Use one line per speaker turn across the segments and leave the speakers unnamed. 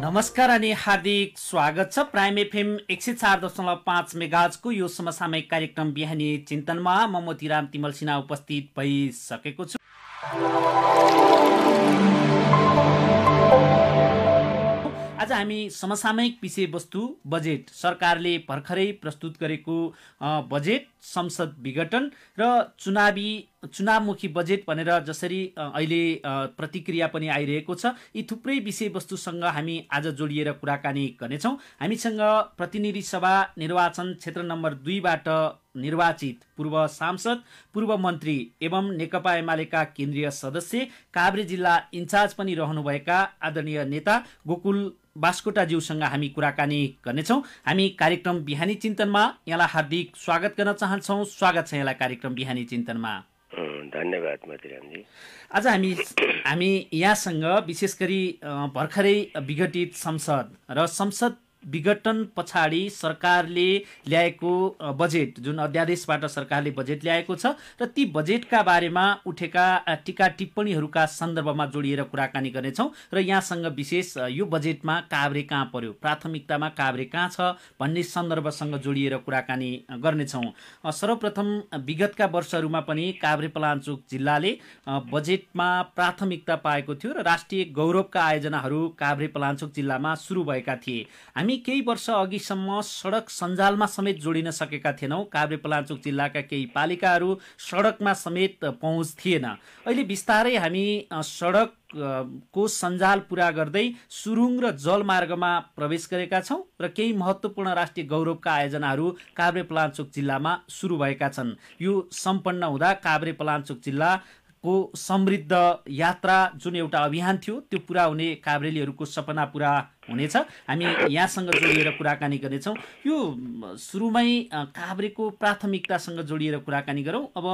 नमस्कार अनि हार्दिक स्वागत छ प्राइम एफएम 104.5 मेगाहर्जको यो समसामयिक कार्यक्रम बिहानी चिन्तनमा म मोतीराम तिमल सिन्हा उपस्थित भइसकेको छु। आज हामी समसामयिक विषयवस्तु बजेट, सरकारले भर्खरै प्रस्तुत गरेको बजेट, संसद विघटन र चुनावमुखी बजेट भनेर जसरी अहिले प्रतिक्रिया पनि आइरहेको छ, यी थुप्रै विषयवस्तुसँग हामी आज जोडिएर कुराकानी गर्नेछौँ। हामीसँग प्रतिनिधि सभा निर्वाचन क्षेत्र नम्बर 2बाट निर्वाचित पूर्व सांसद, पूर्व मन्त्री एवं नेकपा एमालेका केन्द्रीय सदस्य, काभ्रे जिल्ला इन्चार्ज पनि रहनुभएका आदरणीय नेता गोकुल बास्कोटाज्यूसँग हामी कुराकानी गर्नेछौँ। हामी कार्यक्रम बिहानी चिन्तनमा यहाँलाई हार्दिक स्वागत गर्न चाहन्छौँ। स्वागत छ यहाँलाई कार्यक्रम बिहानी चिन्तनमा।
धन्यवाद मतिरामजी।
आज हामी यहाँसँग विशेष गरी भर्खरै विघटित संसद र संसद विघटन पछाडि सरकारले ल्याएको बजेट, जुन अध्यादेशबाट सरकारले बजेट ल्याएको छ र ती बजेटका बारेमा उठेका टीका टिप्पणीहरूका सन्दर्भमा जोडिएर कुराकानी गर्नेछौँ। र यहाँसँग विशेष यो बजेटमा काभ्रे कहाँ पर्यो, प्राथमिकतामा काभ्रे कहाँ छ भन्ने सन्दर्भसँग जोडिएर कुराकानी गर्नेछौँ। सर्वप्रथम विगतका वर्षहरूमा पनि काभ्रे पलाञ्चोक जिल्लाले बजेटमा प्राथमिकता पाएको थियो र राष्ट्रिय गौरवका आयोजनाहरू काभ्रे पलाञ्चोक जिल्लामा सुरु भएका थिए। हामी केही वर्ष अघिसम्म सडक सञ्जालमा समेत जोडिन सकेका थिएनौँ। काभ्रे पलाञ्चोक जिल्लाका केही पालिकाहरू सडकमा समेत पहुँच थिएन। अहिले बिस्तारै हामी सडक को सञ्जाल पुरा गर्दै सुरुङ र जलमार्गमा प्रवेश गरेका छौँ र केही महत्त्वपूर्ण राष्ट्रिय गौरवका आयोजनाहरू काभ्रे पलाञ्चोक जिल्लामा सुरु भएका छन्। यो सम्पन्न हुँदा काभ्रे पलाञ्चोक जिल्लाको समृद्ध यात्रा, जुन एउटा अभियान थियो, त्यो पुरा हुने, काभ्रेलीहरूको सपना पुरा हुनेछ। हामी यहाँसँग जोडिएर कुराकानी गर्नेछौँ। यो सुरुमै काभ्रेको प्राथमिकतासँग जोडिएर कुराकानी गरौँ। अब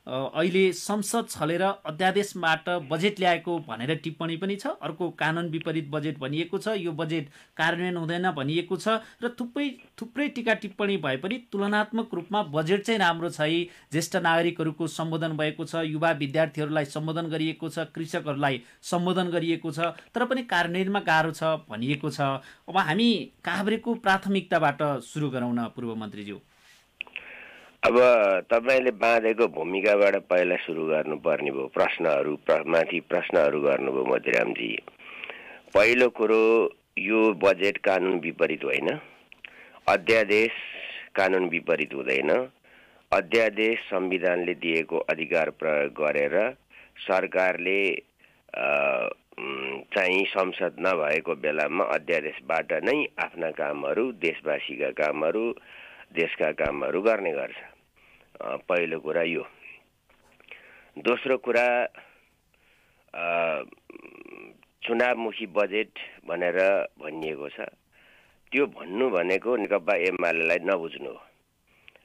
अहिले संसद छलेर अध्यादेशबाट बजेट ल्याएको भनेर टिप्पणी पनि छ, अर्को कानुन विपरीत बजेट भनिएको छ, यो बजेट कार्यान्वयन हुँदैन भनिएको छ र थुप्रै टीका टिप्पणी भए पनि तुलनात्मक रूपमा बजेट चाहिँ राम्रो छ है। ज्येष्ठ नागरिकहरूको सम्बोधन भएको छ, युवा विद्यार्थीहरूलाई सम्बोधन गरिएको छ, कृषकहरूलाई सम्बोधन गरिएको छ, तर पनि कार्यान्वयनमा गाह्रो छ भनिएको छ। अब हामी काभ्रेको प्राथमिकताबाट सुरु गरौँ न पूर्व मन्त्रीज्यू।
अब तपाईले बाँधेको भूमिकाबाट पहिला सुरु गर्नुपर्ने भयो। माथि प्रश्नहरू गर्नुभयो मतिरामजी। पहिलो कुरो, यो बजेट कानुन विपरीत होइन, अध्यादेश कानुन विपरीत हुँदैन। अध्यादेश संविधानले दिएको अधिकार प्रयोग गरेर सरकारले चाहिँ संसद नभएको बेलामा अध्यादेशबाट नै आफ्ना कामहरू, देशवासीका कामहरू, देशका कामहरू गर्ने गर्छ। पहिलो कुरा यो। दोस्रो कुरा, चुनावमुखी बजेट भनेर भनिएको छ। त्यो भन्नु भनेको नेकपा एमालेलाई नबुझ्नु हो।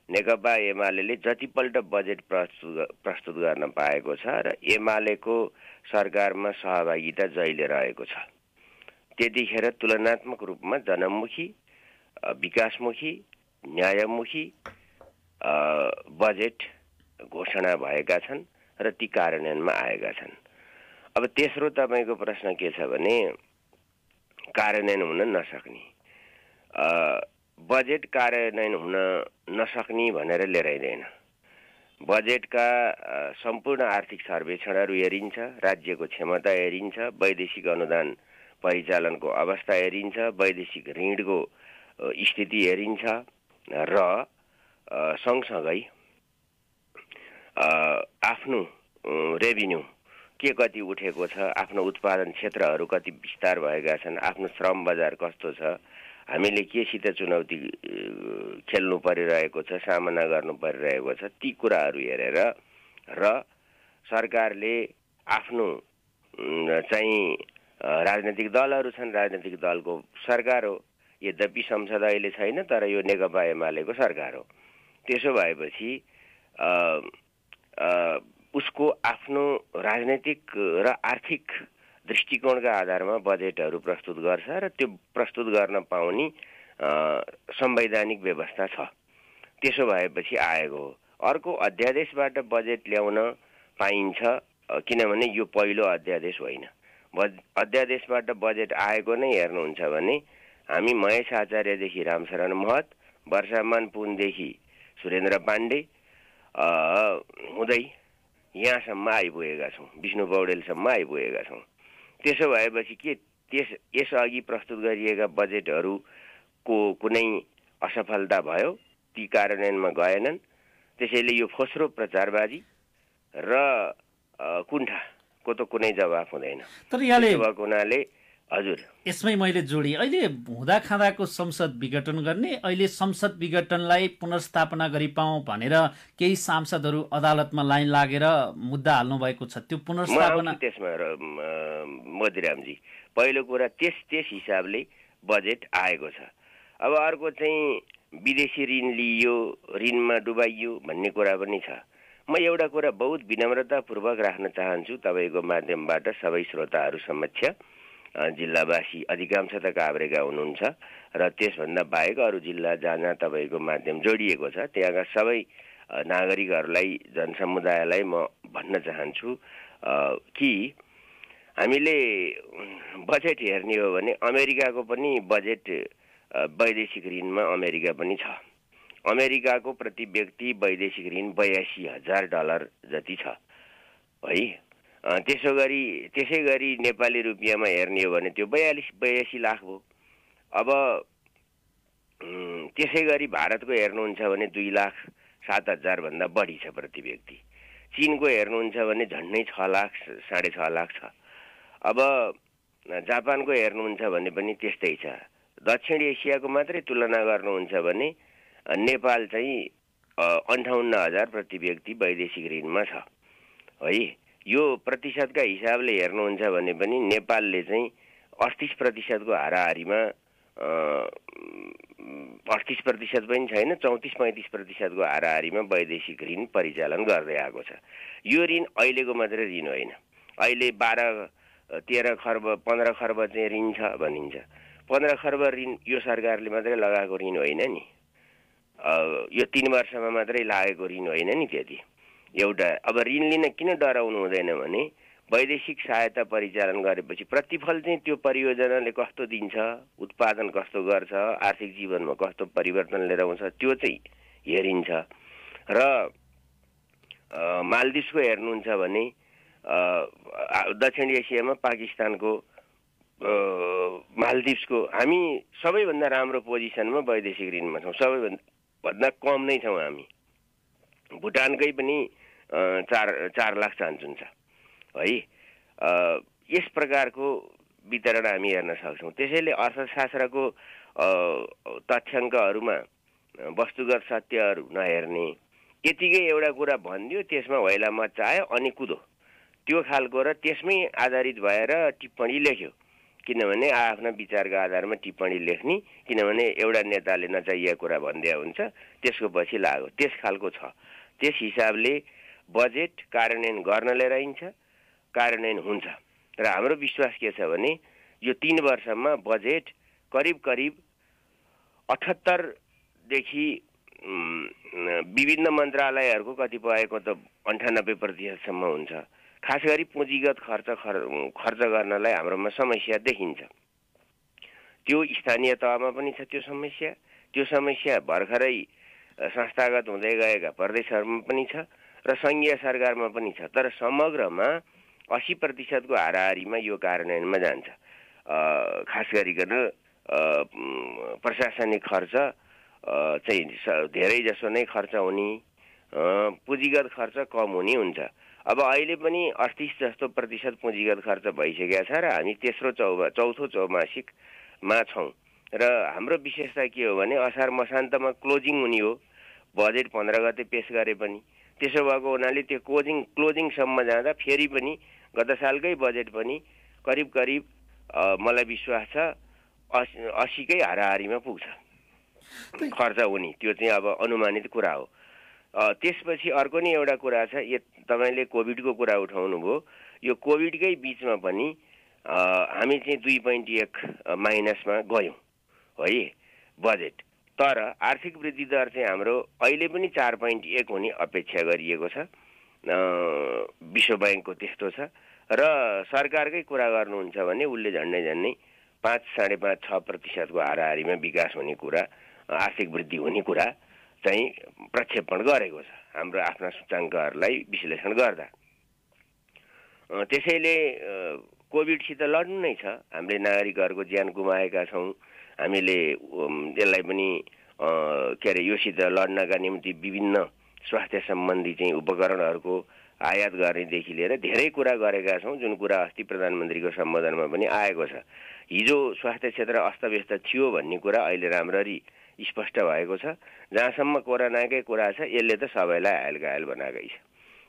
नेकपा एमाले जतिपल्ट बजेट प्रस्तुत गर्न पाएको छ र एमालेको सरकारमा सहभागिता जहिले रहेको छ, त्यतिखेर तुलनात्मक रूपमा जनमुखी, विकासमुखी, न्यायमुखी बजेट घोषणा भएका छन् र ती कार्यान्वयनमा आएका छन्। अब तेस्रो तपाईँको प्रश्न के छ भने कार्यान्वयन हुन नसक्ने, बजेट कार्यान्वयन हुन नसक्ने भनेर लिइँदैन। बजेटका सम्पूर्ण आर्थिक सर्वेक्षणहरू हेरिन्छ, राज्यको क्षमता हेरिन्छ, वैदेशिक अनुदान परिचालनको अवस्था हेरिन्छ, वैदेशिक ऋणको स्थिति हेरिन्छ र सँगसँगै आफ्नो रेभिन्यू के कति उठेको छ, आफ्नो उत्पादन क्षेत्रहरू कति विस्तार भएका छन्, आफ्नो श्रम बजार कस्तो छ, हामीले केसित चुनौती खेल्नु परिरहेको छ, सामना गर्नु परिरहेको छ, ती कुराहरू हेरेर र सरकारले आफ्नो चाहिँ राजनैतिक दलहरू छन्, राजनैतिक दलको सरकार हो। यद्यपि संसद अहिले छैन, तर यो नेकपा एमालेको सरकार हो। त्यसो भएपछि उसको आफ्नो राजनैतिक र आर्थिक दृष्टिकोणका आधारमा बजेटहरू प्रस्तुत गर्छ र त्यो प्रस्तुत गर्न पाउने संवैधानिक व्यवस्था छ। त्यसो भएपछि आएको हो। अर्को, अध्यादेशबाट बजेट ल्याउन पाइन्छ किनभने यो पहिलो अध्यादेश होइन। अध्यादेशबाट बजेट आएको नै हेर्नुहुन्छ भने हामी महेश आचार्यदेखि रामशरण महत, वर्षामान पुनदेखि सुरेन्द्र पाण्डे हुँदै यहाँसम्म आइपुगेका छौँ, विष्णु पौडेलसम्म आइपुगेका छौँ। त्यसो भएपछि के यसअघि प्रस्तुत गरिएका बजेटहरूको कुनै असफलता भयो, ती कार्यान्वयनमा गएनन्। त्यसैले यो फोस्रो प्रचारबाजी र कुण्ठाको त कुनै जवाफ हुँदैन।
तर यहाँले
भएको हुनाले हजुर
यसमै मैले जोडी अहिले हुँदा खाँदाको संसद विघटन गर्ने, अहिले संसद विघटनलाई पुनर्स्थापना गरी पाऊँ भनेर केही सांसदहरू अदालतमा लाइन लागेर मुद्दा हाल्नु भएको छ। त्यो पुनर्स्थापना
त्यसमा मोतीरामजी, पहिलो कुरा त्यस हिसाबले बजेट आएको छ। अब अर्को चाहिँ विदेशी ऋण लिइयो, ऋणमा डुबाइयो भन्ने कुरा पनि छ। म एउटा कुरा बहुत विनम्रतापूर्वक राख्न चाहन्छु तपाईँको माध्यमबाट सबै श्रोताहरू समक्ष। जिल्लावासी अधिकांश त काभ्रेका हुनुहुन्छ र त्यसभन्दा बाहेक अरू जिल्ला जहाँ तपाईँको माध्यम जोडिएको छ त्यहाँका सबै नागरिकहरूलाई, जनसमुदायलाई म भन्न चाहन्छु कि हामीले बजेट हेर्ने हो भने अमेरिकाको पनि बजेट वैदेशिक ऋणमा अमेरिका पनि छ। अमेरिकाको प्रति व्यक्ति वैदेशिक ऋण $82,000 जति छ है। त्यसै गरी नेपाली रुपियाँमा हेर्ने हो भने त्यो 82 लाख भयो। अब त्यसै गरी भारतको हेर्नुहुन्छ भने 2,07,000 भन्दा बढी छ प्रति व्यक्ति। चीनको हेर्नुहुन्छ भने झन्डै 6 लाख 6.5 लाख छ। अब जापानको हेर्नुहुन्छ भने पनि त्यस्तै छ। दक्षिण एसियाको मात्रै तुलना गर्नुहुन्छ भने नेपाल चाहिँ 58,000 प्रति व्यक्ति वैदेशिक ऋणमा छ है। यो प्रतिशतका हिसाबले हेर्नुहुन्छ भने पनि नेपालले चाहिँ 38% को हाराहारीमा 38% पनि छैन, 34-35% को हाराहारीमा वैदेशिक ऋण परिचालन गर्दै आएको छ। यो ऋण अहिलेको मात्रै ऋण होइन, अहिले 12-13 खर्ब 15 खर्ब चाहिँ ऋण छ भनिन्छ। 15 खर्ब ऋण यो सरकारले मात्रै लगाएको ऋण होइन नि, यो 3 वर्षमा मात्रै लागेको ऋण होइन नि त्यति एउटा। अब ऋण लिन किन डराउनु हुँदैन भने वैदेशिक सहायता परिचालन गरेपछि प्रतिफल चाहिँ त्यो परियोजनाले कस्तो दिन्छ, उत्पादन कस्तो गर्छ, आर्थिक जीवनमा कस्तो परिवर्तन लिएर आउँछ त्यो चाहिँ हेरिन्छ। र मालदिभ्सको हेर्नुहुन्छ भने दक्षिण एसियामा पाकिस्तानको मालदिभ्सको हामी सबैभन्दा राम्रो पोजिसनमा वैदेशिक ऋणमा छौँ, सबैभन्दा कम नै छौँ हामी। भुटानकै पनि 4 लाख चान्चुन छ है। यस प्रकारको वितरण हामी हेर्न सक्छौँ। त्यसैले अर्थशास्त्रको तथ्याङ्कहरूमा वस्तुगत सत्यहरू नहेर्ने, यतिकै एउटा कुरा भनिदियो त्यसमा हैला मच्चायो अनि कुदो, त्यो खालको र त्यसमै आधारित भएर टिप्पणी लेख्यो। किनभने आफ्ना विचारका आधारमा टिप्पणी लेख्ने, किनभने एउटा नेताले नचाहिएको कुरा भनिदिया हुन्छ, त्यसको पछि लाग्यो, त्यस खालको छ। त्यस हिसाबले बजेट कार्यान्वयन गर्न लिएर आइन्छ, कार्यान्वयन हुन्छ। र हाम्रो विश्वास के छ भने यो 3 वर्षमा बजेट करिब 78 देखि विभिन्न मन्त्रालयहरूको कतिपयको त 98% सम्म हुन्छ। खास गरी पुँजीगत खर्च गर्नलाई हाम्रोमा समस्या देखिन्छ। त्यो स्थानीय तहमा पनि छ त्यो समस्या। त्यो समस्या भर्खरै संस्थागत हुँदै गएका प्रदेशहरूमा पनि छ र सङ्घीय सरकारमा पनि छ। तर समग्रमा 80% को हाराहारीमा यो कार्यान्वयनमा जान्छ। खास गरिकन प्रशासनिक खर्च चाहिँ धेरै जसो नै खर्च हुने, पुँजीगत खर्च कम हुने हुन्छ। अब अहिले पनि 38 जस्तो प्रतिशत पुँजीगत खर्च भइसकेको छ र हामी चौथो चौमासिकमा छौँ। र हाम्रो विशेषता के हो भने असार मसान्तमा क्लोजिङ हुने हो, बजेट 15 गते पेश गरे पनि। त्यसो भएको हुनाले त्यो क्लोजिङसम्म जाँदा फेरि पनि गत सालकै बजेट पनि करिब मलाई विश्वास छ 80 कै हाराहारीमा पुग्छ खर्च हुने। त्यो चाहिँ अब अनुमानित कुरा हो। त्यसपछि अर्को नि एउटा कुरा छ, तपाईले कोभिडको कुरा उठाउनु भयो। यो कोभिडकै बीचमा पनि हामी चाहिँ 2.1 माइनसमा गयौँ है बजेट। तर आर्थिक वृद्धि दर चाहिँ हाम्रो अहिले पनि 4.1 हुने अपेक्षा गरिएको छ। विश्व बैंकको त्यस्तो छ र सरकारकै कुरा गर्नुहुन्छ भने उसले झन्डै 5-5.5-6% हाराहारीमा विकास हुने कुरा, आर्थिक वृद्धि हुने कुरा चाहिँ प्रक्षेपण गरेको छ हाम्रो आफ्ना सूचाङ्कहरूलाई विश्लेषण गर्दा। त्यसैले कोभिडसित लड्नु नै छ। हामीले नागरिकहरूको ज्यान गुमाएका छौँ। हामीले यसलाई पनि के अरे योसित लड्नका निम्ति विभिन्न स्वास्थ्य सम्बन्धी चाहिँ उपकरणहरूको आयात गर्नेदेखि लिएर धेरै कुरा गरेका छौँ, जुन कुरा अस्ति प्रधानमन्त्रीको सम्बोधनमा पनि आएको छ। हिजो स्वास्थ्य क्षेत्र अस्तव्यस्त थियो भन्ने कुरा अहिले राम्ररी स्पष्ट भएको छ। जहाँसम्म कोरोनाकै कुरा छ यसले त सबैलाई हायल बनाएकै छ।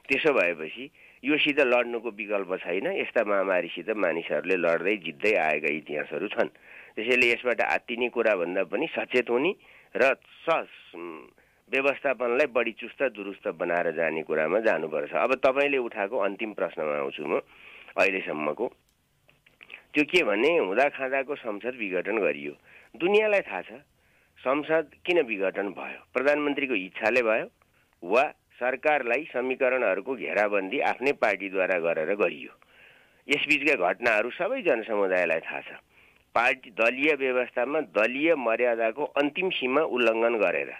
त्यसो भएपछि योसित लड्नुको विकल्प छैन। यस्ता महामारीसित मानिसहरूले लड्दै जित्दै आएका इतिहासहरू छन्। त्यसैले यसबाट आत्तिने कुरा भन्दा पनि सचेत हुने र व्यवस्थापनलाई बढी चुस्त दुरुस्त बनाएर जाने कुरामा जानुपर्छ। अब तपाईँले उठाएको अन्तिम प्रश्नमा आउँछु म। अहिलेसम्मको त्यो के भने हुँदा खाँदाको संसद विघटन गरियो। दुनियाँलाई थाहा छ संसद किन विघटन भयो। प्रधानमन्त्रीको इच्छाले भयो वा सरकारलाई समीकरणहरूको घेराबन्दी आफ्नै पार्टीद्वारा गरेर गरियो। यसबीचका घटनाहरू सबै जनसमुदायलाई थाहा छ। पार्टी दलीय व्यवस्थामा दलीय मर्यादाको अन्तिम सीमा उल्लङ्घन गरेर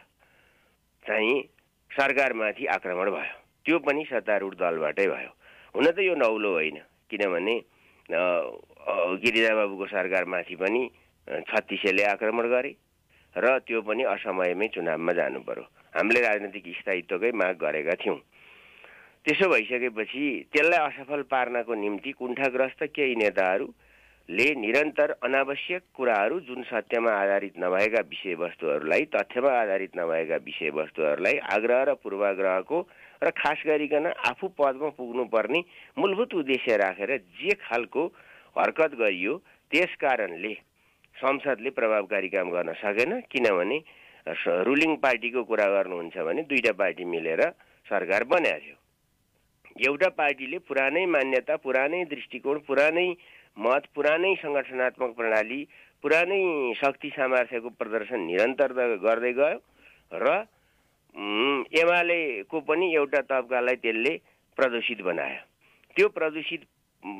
चाहिँ सरकारमाथि आक्रमण भयो। त्यो पनि सत्तारूढ दलबाटै भयो। हुन त यो नौलो होइन, किनभने गिरिजा बाबुको सरकारमाथि पनि 36ले आक्रमण गरे र त्यो पनि असमयमै चुनावमा जानु पर्यो। हामीले राजनीतिक स्थायित्वकै माग गरेका थियौँ। त्यसो भइसकेपछि त्यसलाई असफल पार्नको निम्ति कुण्ठाग्रस्त केही नेताहरूले निरन्तर अनावश्यक कुराहरू, जुन सत्यमा आधारित नभएका विषयवस्तुहरूलाई, तथ्यमा आधारित नभएका विषयवस्तुहरूलाई आग्रह र पूर्वाग्रहको र खास गरिकन आफू पदमा पुग्नुपर्ने मूलभूत उद्देश्य राखेर जे खालको हरकत गरियो, त्यस कारणले संसदले प्रभावकारी काम गर्न सकेन। किनभने रुलिङ पार्टीको कुरा गर्नुहुन्छ भने दुईटा पार्टी मिलेर सरकार बनाएको थियो। एउटा पार्टीले पुरानै मान्यता, पुरानै दृष्टिकोण, पुरानै मत, पुरानै सङ्गठनात्मक प्रणाली, पुरानै शक्ति सामर्थ्यको प्रदर्शन निरन्तर गर्दै गयो र एमालेको पनि एउटा तबकालाई त्यसले प्रदूषित बनायो। त्यो प्रदूषित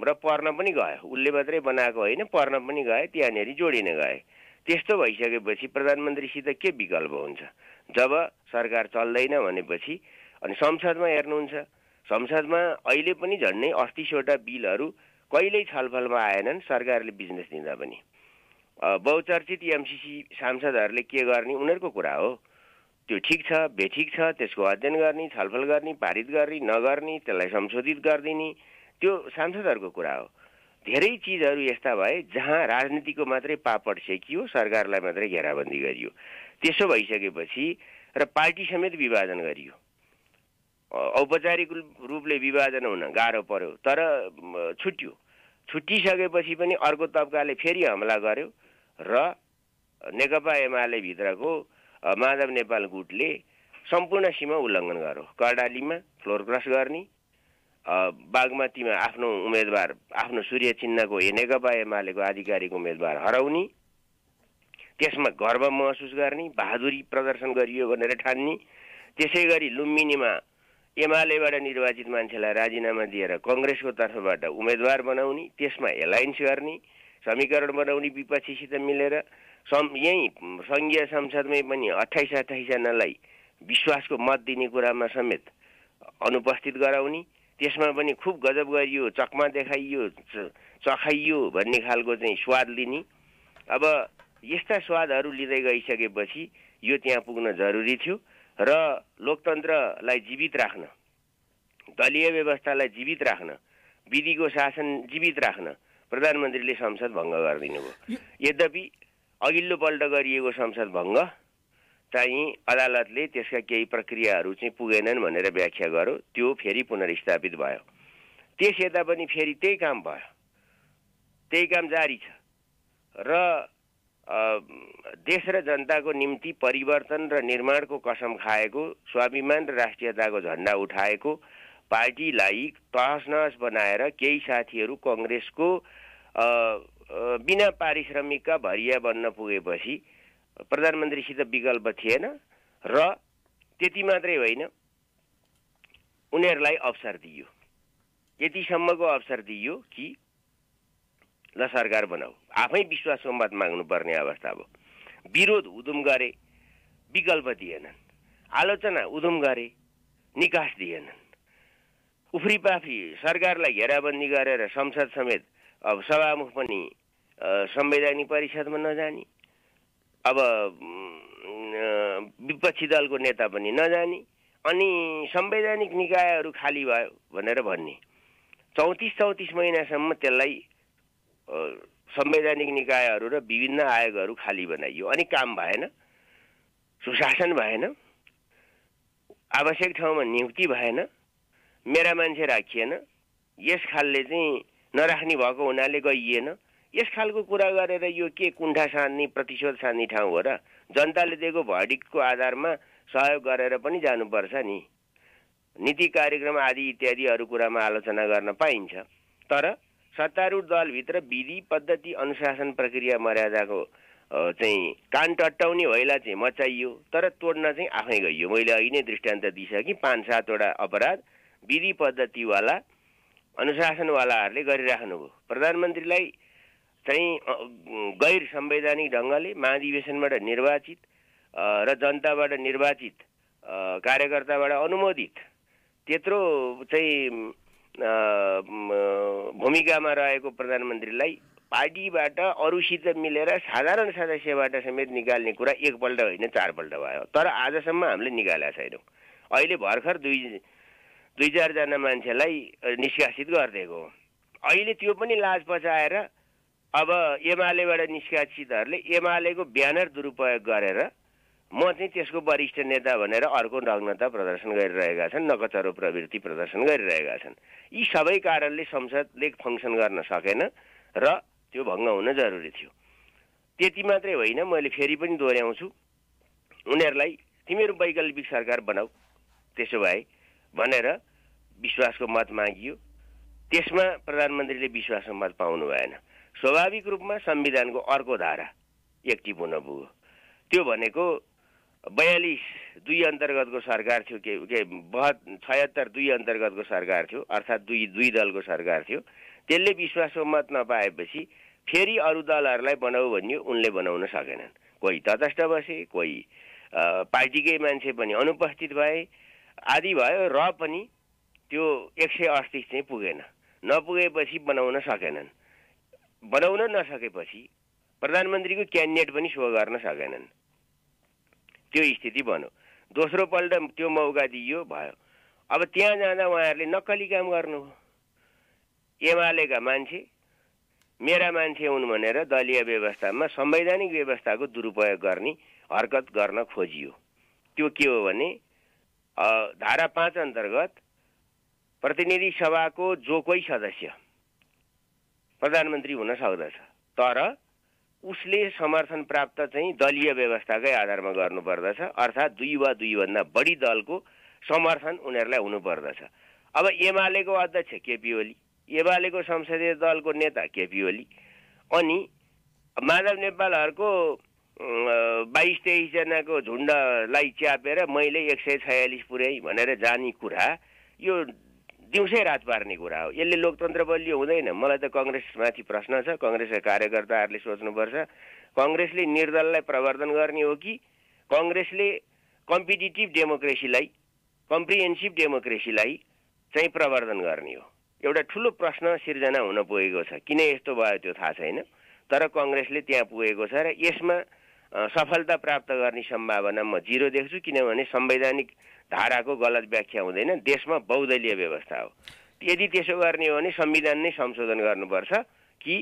र पर्न पनि गयो। उसले मात्रै बनाएको होइन, पर्न पनि गए, त्यहाँनिर जोडिन गए। त्यस्तो भइसकेपछि प्रधानमन्त्रीसित के विकल्प हुन्छ जब सरकार चल्दैन भनेपछि? अनि संसदमा हेर्नुहुन्छ, संसदमा अहिले पनि झन्डै 38वटा बिलहरू कहिल्यै छलफलमा आएनन् सरकारले बिजनेस दिँदा पनि। बहुचर्चित एमसीसी सांसदहरूले के गर्ने उनीहरूको कुरा हो। त्यो ठिक छ, बेठिक छ, त्यसको अध्ययन गर्ने, छलफल गर्ने, पारित गर्ने, नगर्ने, त्यसलाई संशोधित गरिदिने, त्यो सांसदहरूको कुरा हो। धेरै चिजहरू यस्ता भए जहाँ राजनीतिको मात्रै पापड सेकियो, सरकारलाई मात्रै घेराबन्दी गरियो। त्यसो भइसकेपछि र पार्टी समेत विभाजन गरियो। औपचारिक रूपले विभाजन हुन गाह्रो पर्यो, तर छुट्यो। छुट्टिसकेपछि पनि अर्को तबकाले फेरि हमला गर्यो र नेकपा एमाले भित्रको माधव नेपाल गुटले सम्पूर्ण सीमा उल्लङ्घन गर्यो। कर्णालीमा फ्लोर क्रस गर्ने, बागमतीमा आफ्नो उम्मेदवार, आफ्नो सूर्य चिन्हको नेकपा एमालेको आधिकारिक उम्मेदवार हराउने, त्यसमा गर्व महसुस गर्ने, बहादुरी प्रदर्शन गरियो भनेर ठान्ने। त्यसै गरी लुम्बिनीमा एमालेबाट निर्वाचित मान्छेलाई राजीनामा दिएर कङ्ग्रेसको तर्फबाट उम्मेदवार बनाउने, त्यसमा एलायन्स गर्ने, समीकरण बनाउने विपक्षीसित मिलेर। यही सङ्घीय संसदमै पनि 28 जनालाई विश्वासको मत दिने कुरामा समेत अनुपस्थित गराउने, त्यसमा पनि खुब गजब गरियो, चकमा देखाइयो, चखाइयो भन्ने खालको चाहिँ स्वाद लिने। अब यस्ता स्वादहरू लिँदै गइसकेपछि यो त्यहाँ पुग्न जरुरी थियो र लोकतन्त्रलाई जीवित राख्न, दलीय व्यवस्थालाई जीवित राख्न, विधिको शासन जीवित राख्न प्रधानमन्त्रीले संसद भङ्ग गरिदिनु भयो। यद्यपि अघिल्लो पल्ट गरिएको संसद भङ्ग चाहिँ अदालतले त्यसका केही प्रक्रियाहरू चाहिँ पुगेनन् भनेर व्याख्या गर्यो। त्यो फेरि पुनर्स्थापित भयो। त्यस यता पनि फेरि त्यही काम भयो, त्यही काम जारी छ र देश र जनताको निम्ति परिवर्तन र निर्माणको कसम खाएको, स्वाभिमान र राष्ट्रियताको झण्डा उठाएको पार्टीलाई तहस नहस बनाएर केही साथीहरू कङ्ग्रेसको बिना पारिश्रमिकका भरिया बन्न पुगेपछि प्रधानमन्त्रीसित विकल्प थिएन। र त्यति मात्रै होइन, उनीहरूलाई अवसर दियो, यतिसम्मको अवसर दियो कि ल सरकार बनाऊ। आफै विश्वासको मत माग्नुपर्ने अवस्था भयो। विरोध उदुम गरे, विकल्प दिएनन्। आलोचना उदुम गरे, निकास दिएनन्। उफ्रीपाफ्री सरकारलाई घेराबन्दी गरेर संसद समेत अब सभामुख पनि संवैधानिक परिषदमा नजाने, अब विपक्षी दलको नेता पनि नजाने, अनि संवैधानिक निकायहरू खाली भयो भनेर भन्ने। 34 महिनासम्म त्यसलाई संवैधानिक निकायहरू र विभिन्न आयोगहरू खाली बनाइयो, अनि काम भएन, सुशासन भएन, आवश्यक ठाउँमा नियुक्ति भएन, मेरा मान्छे राखिएन, यस खालले चाहिँ नराख्ने भएको हुनाले गइएन। यस खालको कुरा गरेर यो के कुण्ठा सान्ने, प्रतिशोध सान्ने ठाउँ हो र? जनताले दिएको भर्डिक्टको आधारमा सहयोग गरेर पनि जानुपर्छ नि। नीति कार्यक्रम आदि इत्यादि अरू कुरामा आलोचना गर्न पाइन्छ, तर सत्तारूढ दलभित्र विधि पद्धति अनुशासन प्रक्रिया मर्यादाको चाहिँ कान टट्टाउने भइला चाहिँ मचाइयो, तर तोड्न चाहिँ आफै गइयो। मैले अघि नै दृष्टान्त दिइसकेँ। 5-7 वटा अपराध विधि पद्धतिवाला अनुशासनवालाहरूले गरिराख्नुभयो। प्रधानमन्त्रीलाई चाहिँ गैर संवैधानिक ढङ्गले महाधिवेशनबाट निर्वाचित र जनताबाट निर्वाचित कार्यकर्ताबाट अनुमोदित त्यत्रो चाहिँ भूमिकामा रहेको प्रधानमन्त्रीलाई पार्टीबाट अरूसित मिलेर साधारण सदस्यबाट समेत निकाल्ने कुरा एकपल्ट होइन 4 पल्ट भयो, तर आजसम्म हामीले निकालेका छैनौँ। अहिले भर्खर 2-4 जना मान्छेलाई निष्कासित गरिदिएको हो। अहिले त्यो पनि लाज पचाएर अब एमालेबाट निष्कासितहरूले एमालेको ब्यानर दुरुपयोग गरेर म चाहिँ त्यसको वरिष्ठ नेता भनेर अर्को नग्नता प्रदर्शन गरिरहेका छन्, नकचरो प्रवृत्ति प्रदर्शन गरिरहेका छन्। यी सबै कारणले संसदले फङ्सन गर्न सकेन र त्यो भङ्ग हुन जरुरी थियो। त्यति मात्रै होइन, मैले फेरि पनि दोहोऱ्याउँछु, उनीहरूलाई तिमीहरू वैकल्पिक सरकार बनाऊ त्यसो भए भनेर विश्वासको मत मागियो। त्यसमा प्रधानमन्त्रीले विश्वासको मत पाउनु भएन। स्वाभाविक रूपमा संविधानको अर्को धारा एक्टिभ हुन पुग्यो। त्यो भनेको 42(2) अन्तर्गतको सरकार थियो, के 76(2) अन्तर्गतको सरकार थियो, अर्थात् दुई दलको सरकार थियो। त्यसले विश्वासको मत नपाएपछि फेरि अरू दलहरूलाई बनाऊ भनियो, उनले बनाउन सकेनन्। कोही तटस्थ बसे, कोही पार्टीकै मान्छे पनि अनुपस्थित भए, आदि भयो, र पनि त्यो 138 चाहिँ पुगेन। नपुगेपछि बनाउन सकेनन्। बनाउन नसकेपछि प्रधानमन्त्रीको क्यान्डिडेट पनि सो गर्न सकेनन्। त्यो स्थिति बन्यो। दोस्रो पल्ट त्यो मौका दिइयो, भयो। अब त्यहाँ जाँदा उहाँहरूले नक्कली काम गर्नु हो। एमालेका मान्छे मेरा मान्छे हुन् भनेर दलीय व्यवस्थामा संवैधानिक व्यवस्थाको दुरुपयोग गर्ने हरकत गर्न खोजियो। त्यो के हो भने धारा 5 अन्तर्गत प्रतिनिधि सभाको जो कोही सदस्य प्रधानमन्त्री हुन सक्दछ, तर उसले समर्थन प्राप्त चाहिँ दलीय व्यवस्थाकै आधारमा गर्नुपर्दछ, अर्थात् 2 वा 2 भन्दा बढी दलको समर्थन उनीहरूलाई हुनुपर्दछ। अब एमालेको अध्यक्ष केपी ओली, एमालेको संसदीय दलको नेता केपी ओली, अनि माधव नेपालहरूको 22-23 जनाको झुन्डलाई च्यापेर मैले 146 पुर्याएँ भनेर जाने कुरा यो दिउँसै रात पार्ने कुरा हो। यसले लोकतन्त्र बलियो हुँदैन। मलाई त कङ्ग्रेसमाथि प्रश्न छ। कङ्ग्रेसका कार्यकर्ताहरूले सोच्नुपर्छ, कङ्ग्रेसले निर्दललाई प्रवर्धन गर्ने हो कि कङ्ग्रेसले कम्पिटिटिभ डेमोक्रेसीलाई, कम्प्रिहेन्सिभ डेमोक्रेसीलाई चाहिँ प्रवर्धन गर्ने हो? एउटा ठुलो प्रश्न सिर्जना हुन पुगेको छ। किन यस्तो भयो त्यो थाहा छैन, तर कङ्ग्रेसले त्यहाँ पुगेको छ र यसमा सफलता प्राप्त गर्ने सम्भावना म 0 देख्छु, किनभने संवैधानिक धाराको गलत व्याख्या हुँदैन। देशमा बहुदलीय व्यवस्था हो। यदि त्यसो गर्ने हो भने संविधान नै संशोधन गर्नुपर्छ कि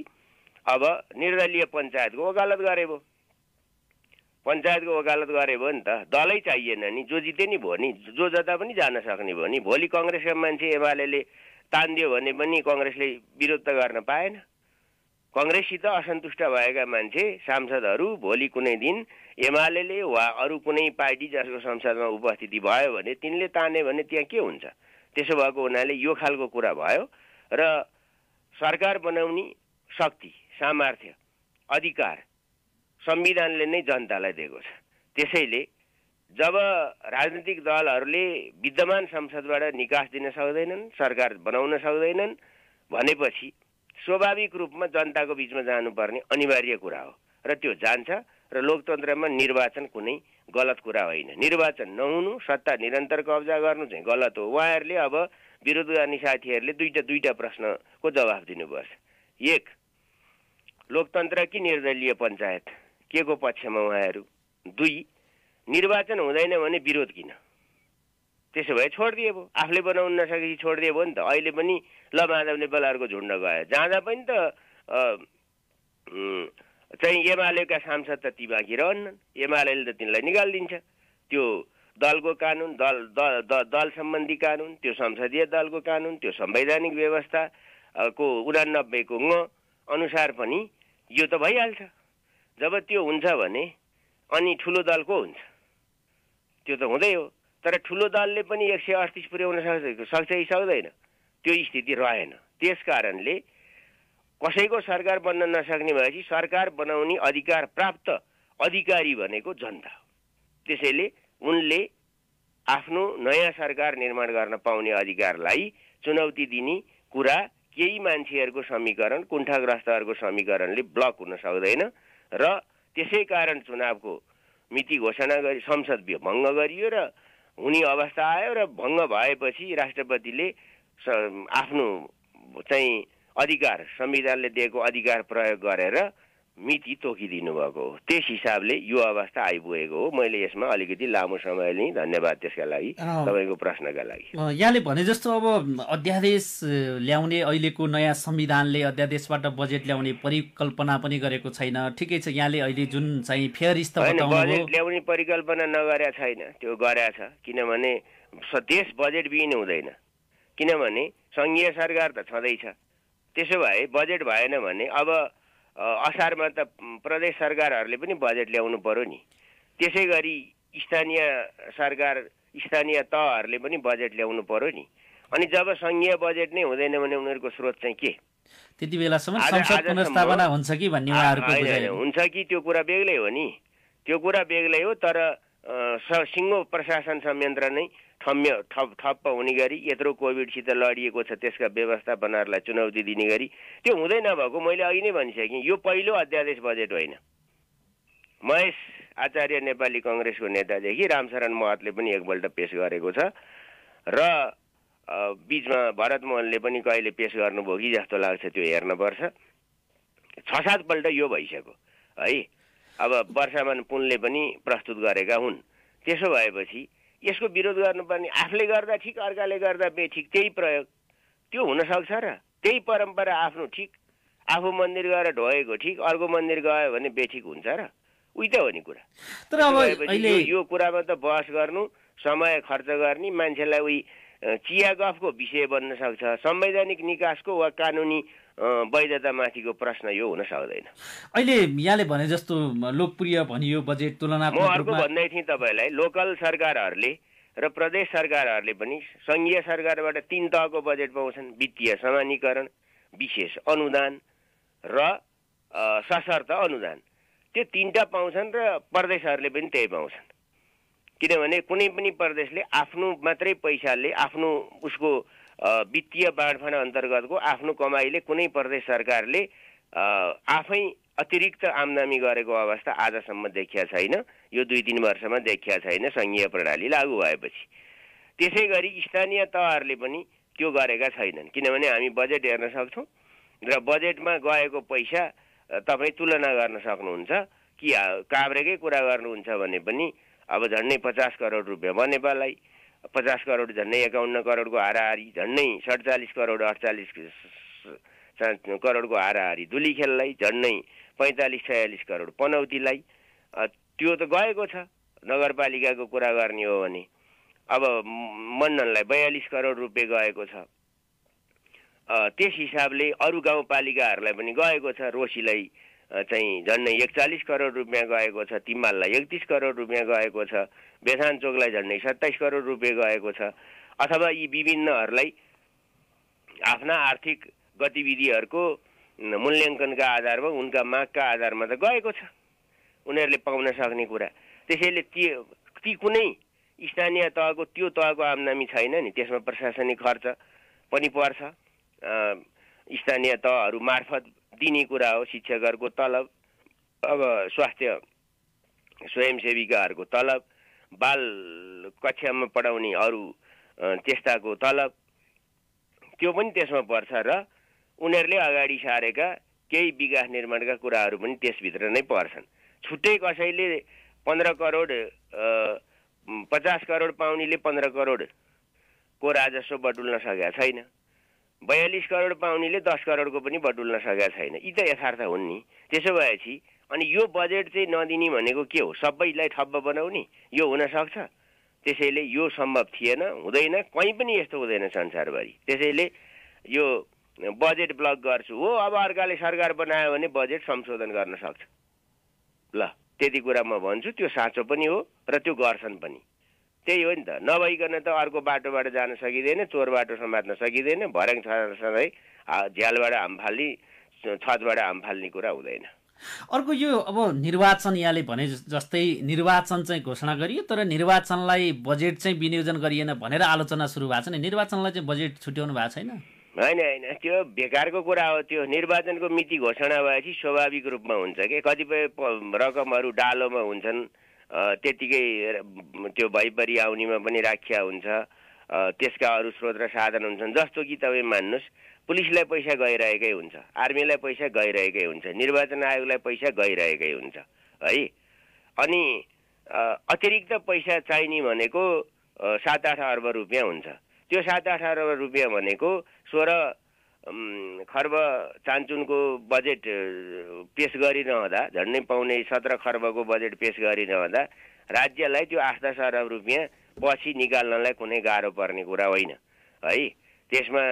अब निर्दलीय पञ्चायतको वकालत गरे भयो, पञ्चायतको वकालत गरे भयो नि त, दलै चाहिएन नि, जो जिते नि भयो नि, जो जता पनि जान सक्ने भयो नि। भोलि कङ्ग्रेसका मान्छे एमालेले तान्दियो भने पनि कङ्ग्रेसले विरोध त गर्न पाएन। कङ्ग्रेससित असन्तुष्ट भएका मान्छे सांसदहरू भोलि कुनै दिन एमाले वा अरू कुनै पार्टी जसको संसदमा उपस्थिति भयो भने तिनले ताने भने त्यहाँ के हुन्छ? त्यसो भएको हुनाले यो खालको कुरा भयो र सरकार बनाउने शक्ति, सामर्थ्य, अधिकार संविधानले नै जनतालाई दिएको छ। त्यसैले जब राजनीतिक दलहरूले विद्यमान संसदबाट निकास दिन सक्दैनन्, सरकार बनाउन सक्दैनन् भनेपछि स्वाभाविक रूपमा जनताको बिचमा जानुपर्ने अनिवार्य कुरा हो र त्यो जान्छ। र लोकतन्त्रमा निर्वाचन कुनै गलत कुरा होइन। निर्वाचन नहुनु, सत्ता निरन्तर कब्जा गर्नु चाहिँ गलत हो। उहाँहरूले अब विरोध गर्ने साथीहरूले दुईटा प्रश्नको जवाफ दिनुपर्छ। एक, लोकतन्त्र कि निर्दलीय पञ्चायत, के को पक्षमा उहाँहरू? दुई, निर्वाचन हुँदैन भने विरोध किन? त्यसो भए छोडिदिए भयो, आफूले बनाउन नसकेपछि छोडिदिए भयो नि त। अहिले पनि ल माधव नेपालहरूको झुन्ड गयो, जाँदा पनि त चाहिँ एमालेका सांसद त ती बाँकी रहन्नन्, एमालेले त तिनलाई निकालिदिन्छ। त्यो दलको कानुन, दल सम्बन्धी कानुन, त्यो संसदीय दलको कानुन, त्यो संवैधानिक व्यवस्थाको 89 को ङ अनुसार पनि यो त भइहाल्छ। जब त्यो हुन्छ भने अनि ठुलो दल को हुन्छ? त्यो त हुँदै हो। तर ठुलो दलले पनि 138 पुर्याउन सक्छ कि सक्दैन? त्यो स्थिति रहेन। त्यस कारणले कसैको सरकार बन्न नसक्ने भएपछि सरकार बनाउने अधिकार प्राप्त अधिकारी भनेको जनता हो। त्यसैले उनले आफ्नो नयाँ सरकार निर्माण गर्न पाउने अधिकारलाई चुनौती दिने कुरा केही मान्छेहरूको समीकरण, कुण्ठाग्रस्तहरूको समीकरणले ब्लक हुन सक्दैन। र त्यसै कारण चुनावको मिति घोषणा गरी संसद भङ्ग गरियो र हुने अवस्था आयो र भङ्ग भएपछि राष्ट्रपतिले आफ्नो चाहिँ अधिकार, संविधानले दिएको अधिकार प्रयोग गरेर मिति तोकिदिनु भएको हो। त्यस हिसाबले यो अवस्था आइपुगेको हो। मैले यसमा अलिकति लामो समय लिएँ, धन्यवाद त्यसका लागि, तपाईँको प्रश्नका लागि।
यहाँले भने जस्तो अब अध्यादेश ल्याउने, अहिलेको नयाँ संविधानले अध्यादेशबाट बजेट ल्याउने परिकल्पना पनि गरेको छैन। ठिकै छ, यहाँले अहिले जुन चाहिँ फेयरिस्त
बजेट ल्याउने परिकल्पना नगरेको छैन, त्यो गरेछ। किनभने देश बजेट बिन हुँदैन, किनभने सङ्घीय सरकार त छँदैछ। त्यसो भए बजेट भएन भने अब असारमा त प्रदेश सरकारहरूले पनि बजेट ल्याउनु पर्यो नि। त्यसै गरी स्थानीय सरकार, स्थानीय तहहरूले पनि बजेट ल्याउनु पर्यो नि। अनि जब सङ्घीय बजेट नै हुँदैन भने उनीहरूको स्रोत चाहिँ के?
त्यति बेलासम्म संसद पुनर्स्थापना हुन्छ कि भन्ने उहाँहरूको बुझाइ
हुन्छ कि त्यो कुरा बेग्लै हो नि। त्यो कुरा बेग्लै हो। तर सिङ्गो प्रशासन संयन्त्र नै ठप्प हुने गरी यत्रो कोभिडसित लडिएको छ, त्यसका व्यवस्थापनाहरूलाई चुनौती दिने गरी त्यो हुँदै नभएको मैले अघि नै भनिसकेँ। यो पहिलो अध्यादेश बजेट होइन। महेश आचार्य नेपाली कङ्ग्रेसको नेतादेखि रामशरण महतले पनि एकपल्ट पेश गरेको छ र बिचमा भरत मोहनले पनि कहिले पेश गर्नुभयो कि जस्तो लाग्छ, त्यो हेर्नुपर्छ। 6-7 पल्ट यो भइसक्यो है। अब वर्षामान पुनले पनि प्रस्तुत गरेका हुन्। त्यसो भएपछि यसको विरोध गर्नुपर्ने, आफूले गर्दा ठिक, अर्काले गर्दा बेठिक, त्यही प्रयोग त्यो हुनसक्छ र? त्यही परम्परा आफ्नो ठिक, आफू मन्दिर गएर ढोगेको ठिक, अर्को मन्दिर गयो भने बेठिक हुन्छ र? उही त हो नि कुरा।
तर अब अहिले
यो कुरामा त बहस गर्नु, समय खर्च गर्ने, मान्छेलाई उही चिया गफको विषय बन्न सक्छ। संवैधानिक निकासको वा कानुनी वैधतामाथिको प्रश्न यो हुन सक्दैन।
अहिले यहाँले भने जस्तो लोकप्रिय भनियो बजेट तुलनात्मक
रूपमा। म अर्को भन्दै थिएँ तपाईँलाई, लोकल सरकारहरूले र प्रदेश सरकारहरूले पनि सङ्घीय सरकारबाट 3 तहको बजेट पाउँछन्। वित्तीय समानीकरण, विशेष अनुदान र सशर्त अनुदान। त्यो 3टा पाउँछन् र प्रदेशहरूले पनि त्यही पाउँछन्। किनभने कुनै पनि प्रदेशले आफ्नो मात्रै पैसाले, आफ्नो उसको वित्तीय बाँडफाँड अन्तर्गतको आफ्नो कमाइले कुनै प्रदेश सरकारले आफै अतिरिक्त आम्दानी गरेको अवस्था आजसम्म देखिया छैन। यो 2-3 वर्षमा देखिया छैन सङ्घीय प्रणाली लागू भएपछि। त्यसै गरी स्थानीय तहहरूले पनि त्यो गरेका छैनन्। किनभने हामी बजेट हेर्न सक्छौँ र बजेटमा गएको पैसा तपाईँ तुलना गर्न सक्नुहुन्छ कि काभ्रेकै कुरा गर्नुहुन्छ भने पनि अब झन्डै 50 करोड रुपियाँ बनेपालाई, 50 करोड झन्डै 51 करोडको हाराहारी, झन्डै 47 करोड 48 करोडको हाराहारी धुलीखेललाई, झन्डै 45-46 करोड पनौतीलाई। त्यो त गएको छ। नगरपालिकाको कुरा गर्ने हो भने अब मण्डनलाई 42 करोड रुपियाँ गएको छ। त्यस हिसाबले अरू गाउँपालिकाहरूलाई पनि गएको छ। रोशीलाई चाहिँ झन्डै 41 करोड रुपियाँ गएको छ, तिम्माललाई 31 करोड रुपियाँ गएको छ, बेथानचोकलाई झन्डै 27 करोड रुपियाँ गएको छ। अथवा यी विभिन्नहरूलाई आफ्ना आर्थिक गतिविधिहरूको मूल्याङ्कनका आधारमा, उनका मागका आधारमा त गएको छ, उनीहरूले पाउन सक्ने कुरा। त्यसैले उक्ति कुनै स्थानीय तहको त्यो तहको आम्दानी छैन नि, त्यसमा प्रशासनिक खर्च पनि पर्छ। स्थानीय तहहरू मार्फत दिने कुरा हो शिक्षकहरूको तलब, अब स्वास्थ्य स्वयंसेविकाहरूको तलब, बाल कक्षामा पढाउने अरू त्यस्ताको तलब, त्यो पनि त्यसमा पर्छ र उनीहरूले अगाडि सारेका केही विकास निर्माणका कुराहरू पनि त्यसभित्र नै पर्छन्। छुट्टै कसैले 15 करोड 50 करोड पाउनेले 15 करोडको राजस्व बटुल्न सकेका छैन, 42 करोड पाउनेले 10 करोडको पनि बटुल्न सकेका छैन। यी त यथार्थ हुन् नि। त्यसो भएपछि अनि यो बजेट चाहिँ नदिने भनेको के हो? सबैलाई ठप्प बनाउने? यो हुन सक्छ? त्यसैले यो सम्भव थिएन, हुँदैन, कहीँ पनि यस्तो हुँदैन संसारभरि। त्यसैले यो बजेट ब्लक गर्छु हो, अब अर्काले सरकार बनायो भने बजेट संशोधन गर्न सक्छ। ल त्यति कुरा म भन्छु, त्यो साँचो पनि हो र त्यो गर्छन् पनि। त्यही हो नि त, नभइकन त अर्को बाटोबाट जान सकिँदैन, चोर बाटो समात्न सकिँदैन, भर्याङ सधैँ झ्यालबाट हाम फाल्ने, छतबाट हाम फाल्ने कुरा हुँदैन।
अर्को यो अब निर्वाचन यहाँले भने जस्तै निर्वाचन चाहिँ घोषणा गरियो तर निर्वाचनलाई बजेट चाहिँ विनियोजन गरिएन भनेर आलोचना सुरु भएको छ नि, निर्वाचनलाई चाहिँ बजेट छुट्याउनु भएको छैन?
होइन होइन, त्यो बेकारको कुरा हो। त्यो निर्वाचनको मिति घोषणा भएपछि स्वाभाविक रूपमा हुन्छ कि कतिपय रकमहरू डालोमा हुन्छन्, त्यतिकै त्यो भइपरि आउनेमा पनि राखिया हुन्छ, त्यसका अरू स्रोत र साधन हुन्छन्। जस्तो कि तपाईँ मान्नुहोस् पुलिसलाई पैसा गइरहेकै हुन्छ, आर्मीलाई पैसा गइरहेकै हुन्छ, निर्वाचन आयोगलाई पैसा गइरहेकै हुन्छ है। अनि अतिरिक्त पैसा चाहिने भनेको 7-8 अर्ब रुपियाँ हुन्छ। त्यो 7-8 अर्ब रुपियाँ भनेको 16 खर्ब चान्चुनको बजेट पेश गरिरहँदा, झन्डै पाउने 17 खर्बको बजेट पेश गरिरहँदा राज्यलाई त्यो 8-10 अर्ब रुपियाँ पछि निकाल्नलाई कुनै गाह्रो पर्ने कुरा होइन है। त्यसमा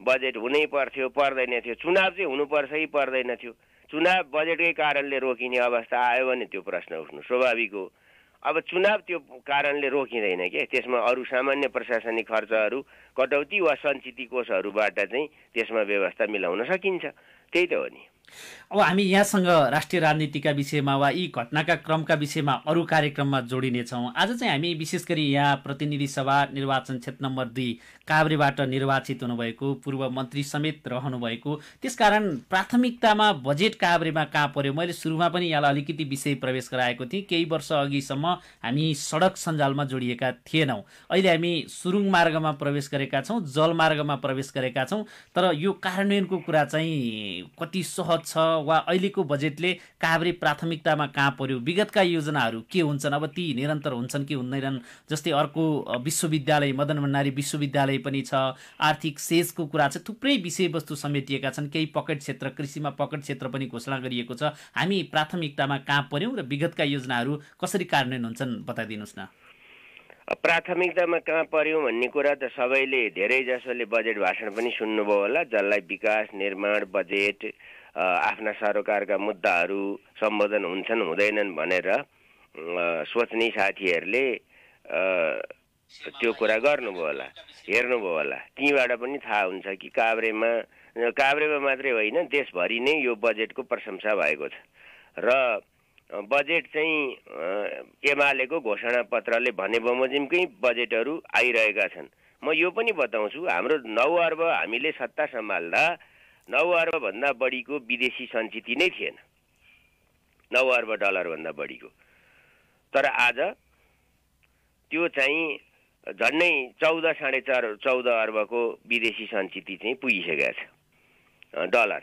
बजेट हुनै पर्थ्यो, पर्दैन थियो। चुनाव चाहिँ हुनुपर्छ कि पर्दैन थियो? चुनाव बजेटकै कारणले रोकिने अवस्था आयो भने त्यो प्रश्न उठ्नु स्वाभाविक हो। अब चुनाव त्यो कारणले रोकिँदैन के, त्यसमा अरू सामान्य प्रशासनिक खर्चहरू कटौती वा सञ्चित कोषहरूबाट चाहिँ त्यसमा व्यवस्था मिलाउन सकिन्छ। त्यही त हो नि।
अब हामी यहाँसँग राष्ट्रिय राजनीतिका विषयमा वा यी घटनाका क्रमका विषयमा अरू कार्यक्रममा जोडिनेछौँ। आज चाहिँ हामी विशेष गरी यहाँ प्रतिनिधि सभा निर्वाचन क्षेत्र नम्बर 2 काभ्रेबाट निर्वाचित हुनुभएको, पूर्व मन्त्री समेत रहनुभएको, त्यसकारण प्राथमिकतामा बजेट काभ्रेमा कहाँ पर्यो? मैले सुरुमा पनि यहाँलाई अलिकति विषय प्रवेश गराएको थिएँ। केही वर्ष अघिसम्म हामी सडक सञ्जालमा जोडिएका थिएनौँ, अहिले हामी सुरुङ मार्गमा प्रवेश गरेका छौँ, जलमार्गमा प्रवेश गरेका छौँ। तर यो कार्यान्वयनको कुरा चाहिँ कति सहज छ वा अहिलेको बजेटले काभ्रे प्राथमिकतामा कहाँ पर्यो? विगतका योजनाहरू के हुन्छन्, अब ती निरन्तर हुन्छन् कि हुँदैनन्? जस्तै अर्को विश्वविद्यालय, मदन भण्डारी विश्वविद्यालय पनि छ, आर्थिक सेजको कुरा छ, थुप्रै विषयवस्तु समेटिएका छन्। केही पकेट क्षेत्र, कृषिमा पकेट क्षेत्र पनि घोषणा गरिएको छ। हामी प्राथमिकतामा कहाँ पर्यौँ र विगतका योजनाहरू कसरी कार्यान्वयन हुन्छन् बताइदिनुहोस् न।
प्राथमिकतामा कहाँ पर्यौँ भन्ने कुरा त सबैले, धेरै जसोले बजेट भाषण पनि सुन्नुभयो होला, जसलाई विकास निर्माण बजेट आफ्ना सरकारका मुद्दाहरू सम्बोधन हुन्छन् हुँदैनन् भनेर सोच्ने साथीहरूले त्यो कुरा गर्नुभयो होला, हेर्नुभयो होला। तीबाट पनि थाहा हुन्छ कि काभ्रेमा मात्रै होइन देशभरि नै यो बजेटको प्रशंसा भएको छ र बजेट चाहिँ एमालेको घोषणा पत्रले भने बमोजिमकै बजेटहरू आइरहेका छन्। म यो पनि बताउँछु, हाम्रो 9 अर्ब हामीले सत्ता सम्हाल्दा 9 अर्ब भन्दा बढीको विदेशी सञ्चित नै थिएन, 9 अर्ब डलर भन्दा बढीको। तर आज त्यो चाहिँ झन्डै 14-14.5 अर्बको विदेशी सञ्चित चाहिँ पुगिसकेका छ डलर।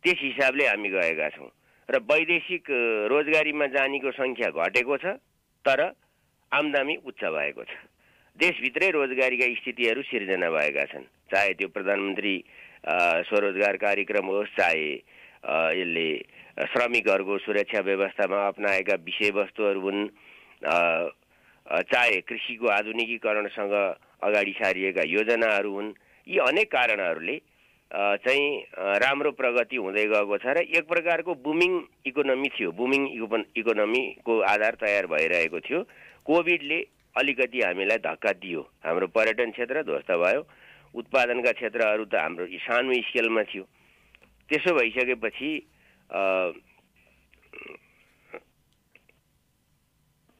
त्यस हिसाबले हामी गएका छौँ र वैदेशिक रोजगारीमा जानेको सङ्ख्या घटेको छ तर आम्दानी उच्च भएको छ। देशभित्रै रोजगारीका स्थितिहरू सिर्जना भएका छन्, चाहे त्यो प्रधानमन्त्री स्वरोजगार कार्यक्रम होस्, चाहे यसले श्रमिकहरूको सुरक्षा व्यवस्थामा अपनाएका विषयवस्तुहरू हुन्, चाहे कृषिको आधुनिकीकरणसँग अगाडि सारिएका योजनाहरू हुन्। यी अनेक कारणहरूले चाहिँ राम्रो प्रगति हुँदै गएको छ र एक प्रकारको बुमिङ इकोनोमी थियो, बुमिङ इकोनोमीको आधार तयार भइरहेको थियो। कोभिडले अलिकति हामीलाई धक्का दियो, हाम्रो पर्यटन क्षेत्र ध्वस्त भयो, उत्पादनका क्षेत्रहरू त हाम्रो सानो स्केलमा थियो। त्यसो भइसकेपछि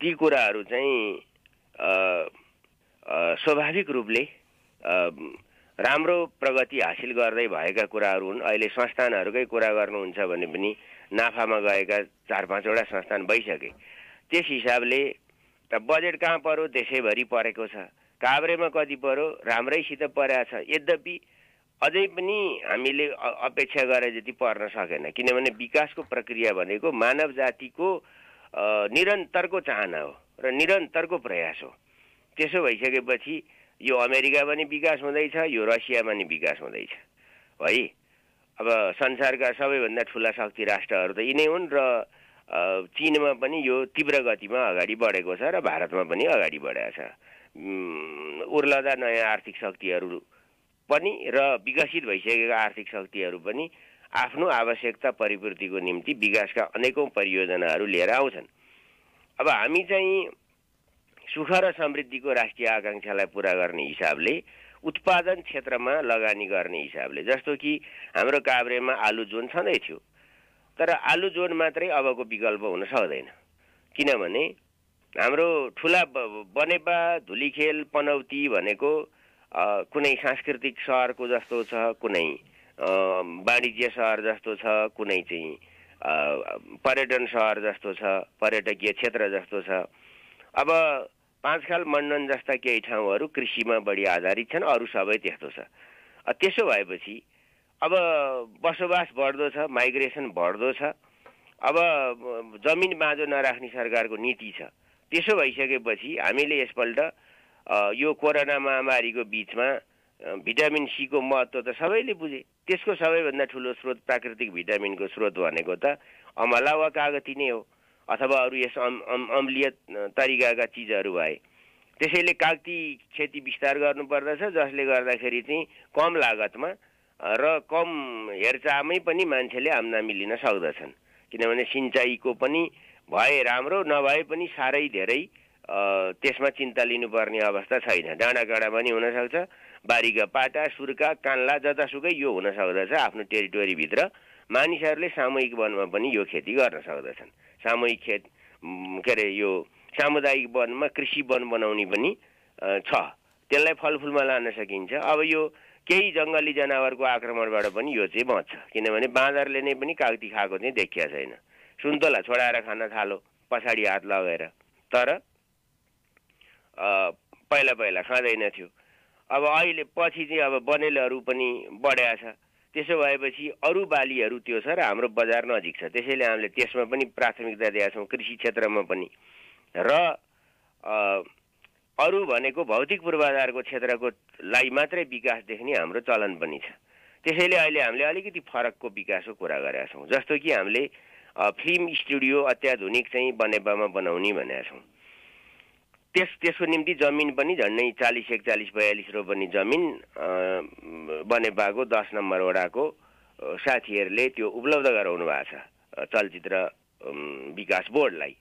ती कुराहरू चाहिँ स्वाभाविक रूपले राम्रो प्रगति हासिल गर्दै भएका कुराहरू हुन्। अहिले संस्थानहरूकै कुरा गर्नुहुन्छ भने पनि नाफामा गएका 4-5वटा संस्थान भइसके। त्यस हिसाबले त बजेट कहाँ पर्यो देशैभरि परेको छ, काभ्रेमा कति पर्यो राम्रैसित परेको छ। यद्यपि अझै पनि हामीले अपेक्षा गरे जति पर्न सकेन, किनभने विकासको प्रक्रिया भनेको मानव जातिको निरन्तरको चाहना हो र निरन्तरको प्रयास हो। त्यसो भइसकेपछि यो अमेरिका पनि विकास हुँदैछ, यो रसियामा पनि विकास हुँदैछ है। अब संसारका सबैभन्दा ठुला शक्ति राष्ट्रहरू त यिनै हुन् र चीनमा पनि यो तीव्र गतिमा अगाडि बढेको छ र भारतमा पनि अगाडि बढेको छ। उर्लदा नयाँ आर्थिक शक्तिहरू पनि र विकसित भइसकेका आर्थिक शक्तिहरू पनि आफ्नो आवश्यकता परिपूर्तिको निम्ति विकासका अनेकौं परियोजनाहरू लिएर आउँछन्। अब हामी चाहिँ सुख र समृद्धिको राष्ट्रिय आकांक्षालाई पूरा गर्ने हिसाबले उत्पादन क्षेत्रमा लगानी गर्ने हिसाबले, जस्तो कि हाम्रो काभ्रेमा आलु जोन छँदै थियो, तर आलु जोन मात्रै अबको विकल्प हुन सक्दैन। किनभने हाम्रो ठुला बनेपा, धुलीखेल, पनौती भनेको कुनै सांस्कृतिक सहरको जस्तो छ, कुनै वाणिज्य सहर जस्तो छ, कुनै चाहिँ पर्यटन सहर जस्तो छ, पर्यटकीय क्षेत्र जस्तो छ। अब पाँचखाल, मण्डन जस्ता केही ठाउँहरू कृषिमा बढी आधारित छन्, अरू सबै त्यस्तो छ। त्यसो भएपछि अब बसोबास बढ्दो छ, माइग्रेसन बढ्दो छ। अब जमिन बाँझो नराख्ने सरकारको नीति छ। त्यसो भइसकेपछि हामीले यसपल्ट यो कोरोना महामारीको बिचमा भिटामिन सी को महत्त्व त सबैले बुझे। त्यसको सबैभन्दा ठुलो स्रोत प्राकृतिक भिटामिनको स्रोत भनेको त अमला वा कागती नै हो, अथवा अरू यस अम्लीय तरिकाका चिजहरू भए। त्यसैले कागती खेती विस्तार गर्नुपर्दछ, जसले गर्दाखेरि चाहिँ कम लागतमा र कम हेरचाहमै पनि मान्छेले आम्दानी लिन सक्दछन्। किनभने सिँचाइको पनि भए राम्रो, नभए पनि साह्रै धेरै त्यसमा चिन्ता लिनुपर्ने अवस्था छैन। डाँडाकाँडा पनि हुनसक्छ, बारीका पाटा, सुर्खा, कान्ला जतासुकै यो हुन सक्दछ। आफ्नो टेरिटोरीभित्र मानिसहरूले सामूहिक वनमा पनि यो खेती गर्न सक्दछन्। सामूहिक यो सामुदायिक वनमा कृषि वन बनाउने पनि छ, त्यसलाई फलफुलमा लान सकिन्छ। अब यो केही जङ्गली जनावरको आक्रमणबाट पनि यो चाहिँ बच्छ, किनभने बाँदरले नै पनि कागती खाएको चाहिँ देखिया छैन। सुन्तला छोडाएर खान थालो पछाडि हात लगेर, तर पहिला पहिला खाँदैन थियो। अब अहिले पछि चाहिँ अब बनेलहरू पनि बढेको छ। त्यसो भएपछि अरू बालीहरू त्यो छ र हाम्रो बजार नजिक छ, त्यसैले हामीले त्यसमा पनि प्राथमिकता दिएका छौँ, कृषि क्षेत्रमा पनि। र अरू भनेको भौतिक पूर्वाधारको क्षेत्रको लागि मात्रै विकास देख्ने हाम्रो चलन पनि छ। त्यसैले अहिले हामीले अलिकति फरकको विकासको कुरा गरेका छौँ। जस्तो कि हामीले फिल्म स्टुडियो अत्याधुनिक चाहिँ बनेपामा बनाउने भनेका छौँ। त्यसको निम्ति जमिन पनि झन्डै 40-41-42 रोपनी जमिन बनेपाको 10 नम्बर वडाको साथीहरूले त्यो उपलब्ध गराउनु भएको छ चलचित्र विकास बोर्डलाई।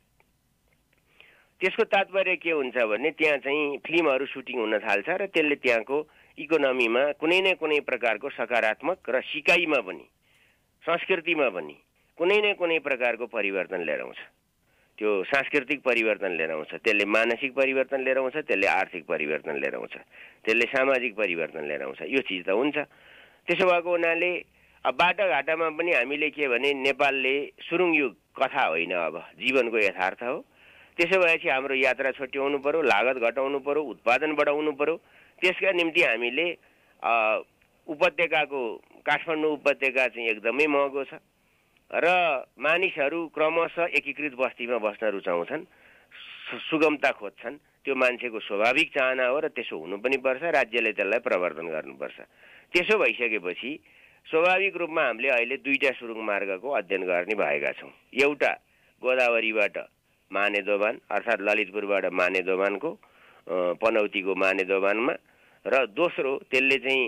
त्यसको तात्पर्य के हुन्छ भने त्यहाँ चाहिँ फिल्महरू सुटिङ हुन थाल्छ र त्यसले त्यहाँको इकोनोमीमा कुनै न कुनै प्रकारको सकारात्मक र सिकाइमा पनि संस्कृतिमा पनि कुनै न कुनै प्रकारको परिवर्तन लिएर आउँछ। त्यो सांस्कृतिक परिवर्तन लिएर आउँछ, त्यसले मानसिक परिवर्तन लिएर आउँछ, त्यसले आर्थिक परिवर्तन लिएर आउँछ, त्यसले सामाजिक परिवर्तन लिएर आउँछ। यो चिज त हुन्छ। त्यसो भएको हुनाले बाटाघाटामा पनि हामीले के भने नेपालले सुरुङ युग कथा होइन, अब जीवनको यथार्थ हो। त्यसो भएपछि हाम्रो यात्रा छोट्याउनु पर्यो, लागत घटाउनु पर्यो, उत्पादन बढाउनु पर्यो। त्यसका निम्ति हामीले उपत्यकाको काठमाडौँ उपत्यका चाहिँ एकदमै महँगो छ र मानिसहरू क्रमशः एकीकृत बस्तीमा बस्न रुचाउँछन्, सुगमता खोज्छन्। त्यो मान्छेको स्वाभाविक चाहना हो र त्यसो हुनु पनि पर्छ। राज्यले त्यसलाई प्रवर्धन गर्नुपर्छ। त्यसो भइसकेपछि स्वाभाविक रूपमा हामीले अहिले 2टा सुरुङ मार्गको अध्ययन गर्ने भएका छौँ। एउटा गोदावरीबाट मानेदोबान अर्थात् ललितपुरबाट मानेदोबानको पनौतीको मानेदोबानमा, र दोस्रो त्यसले चाहिँ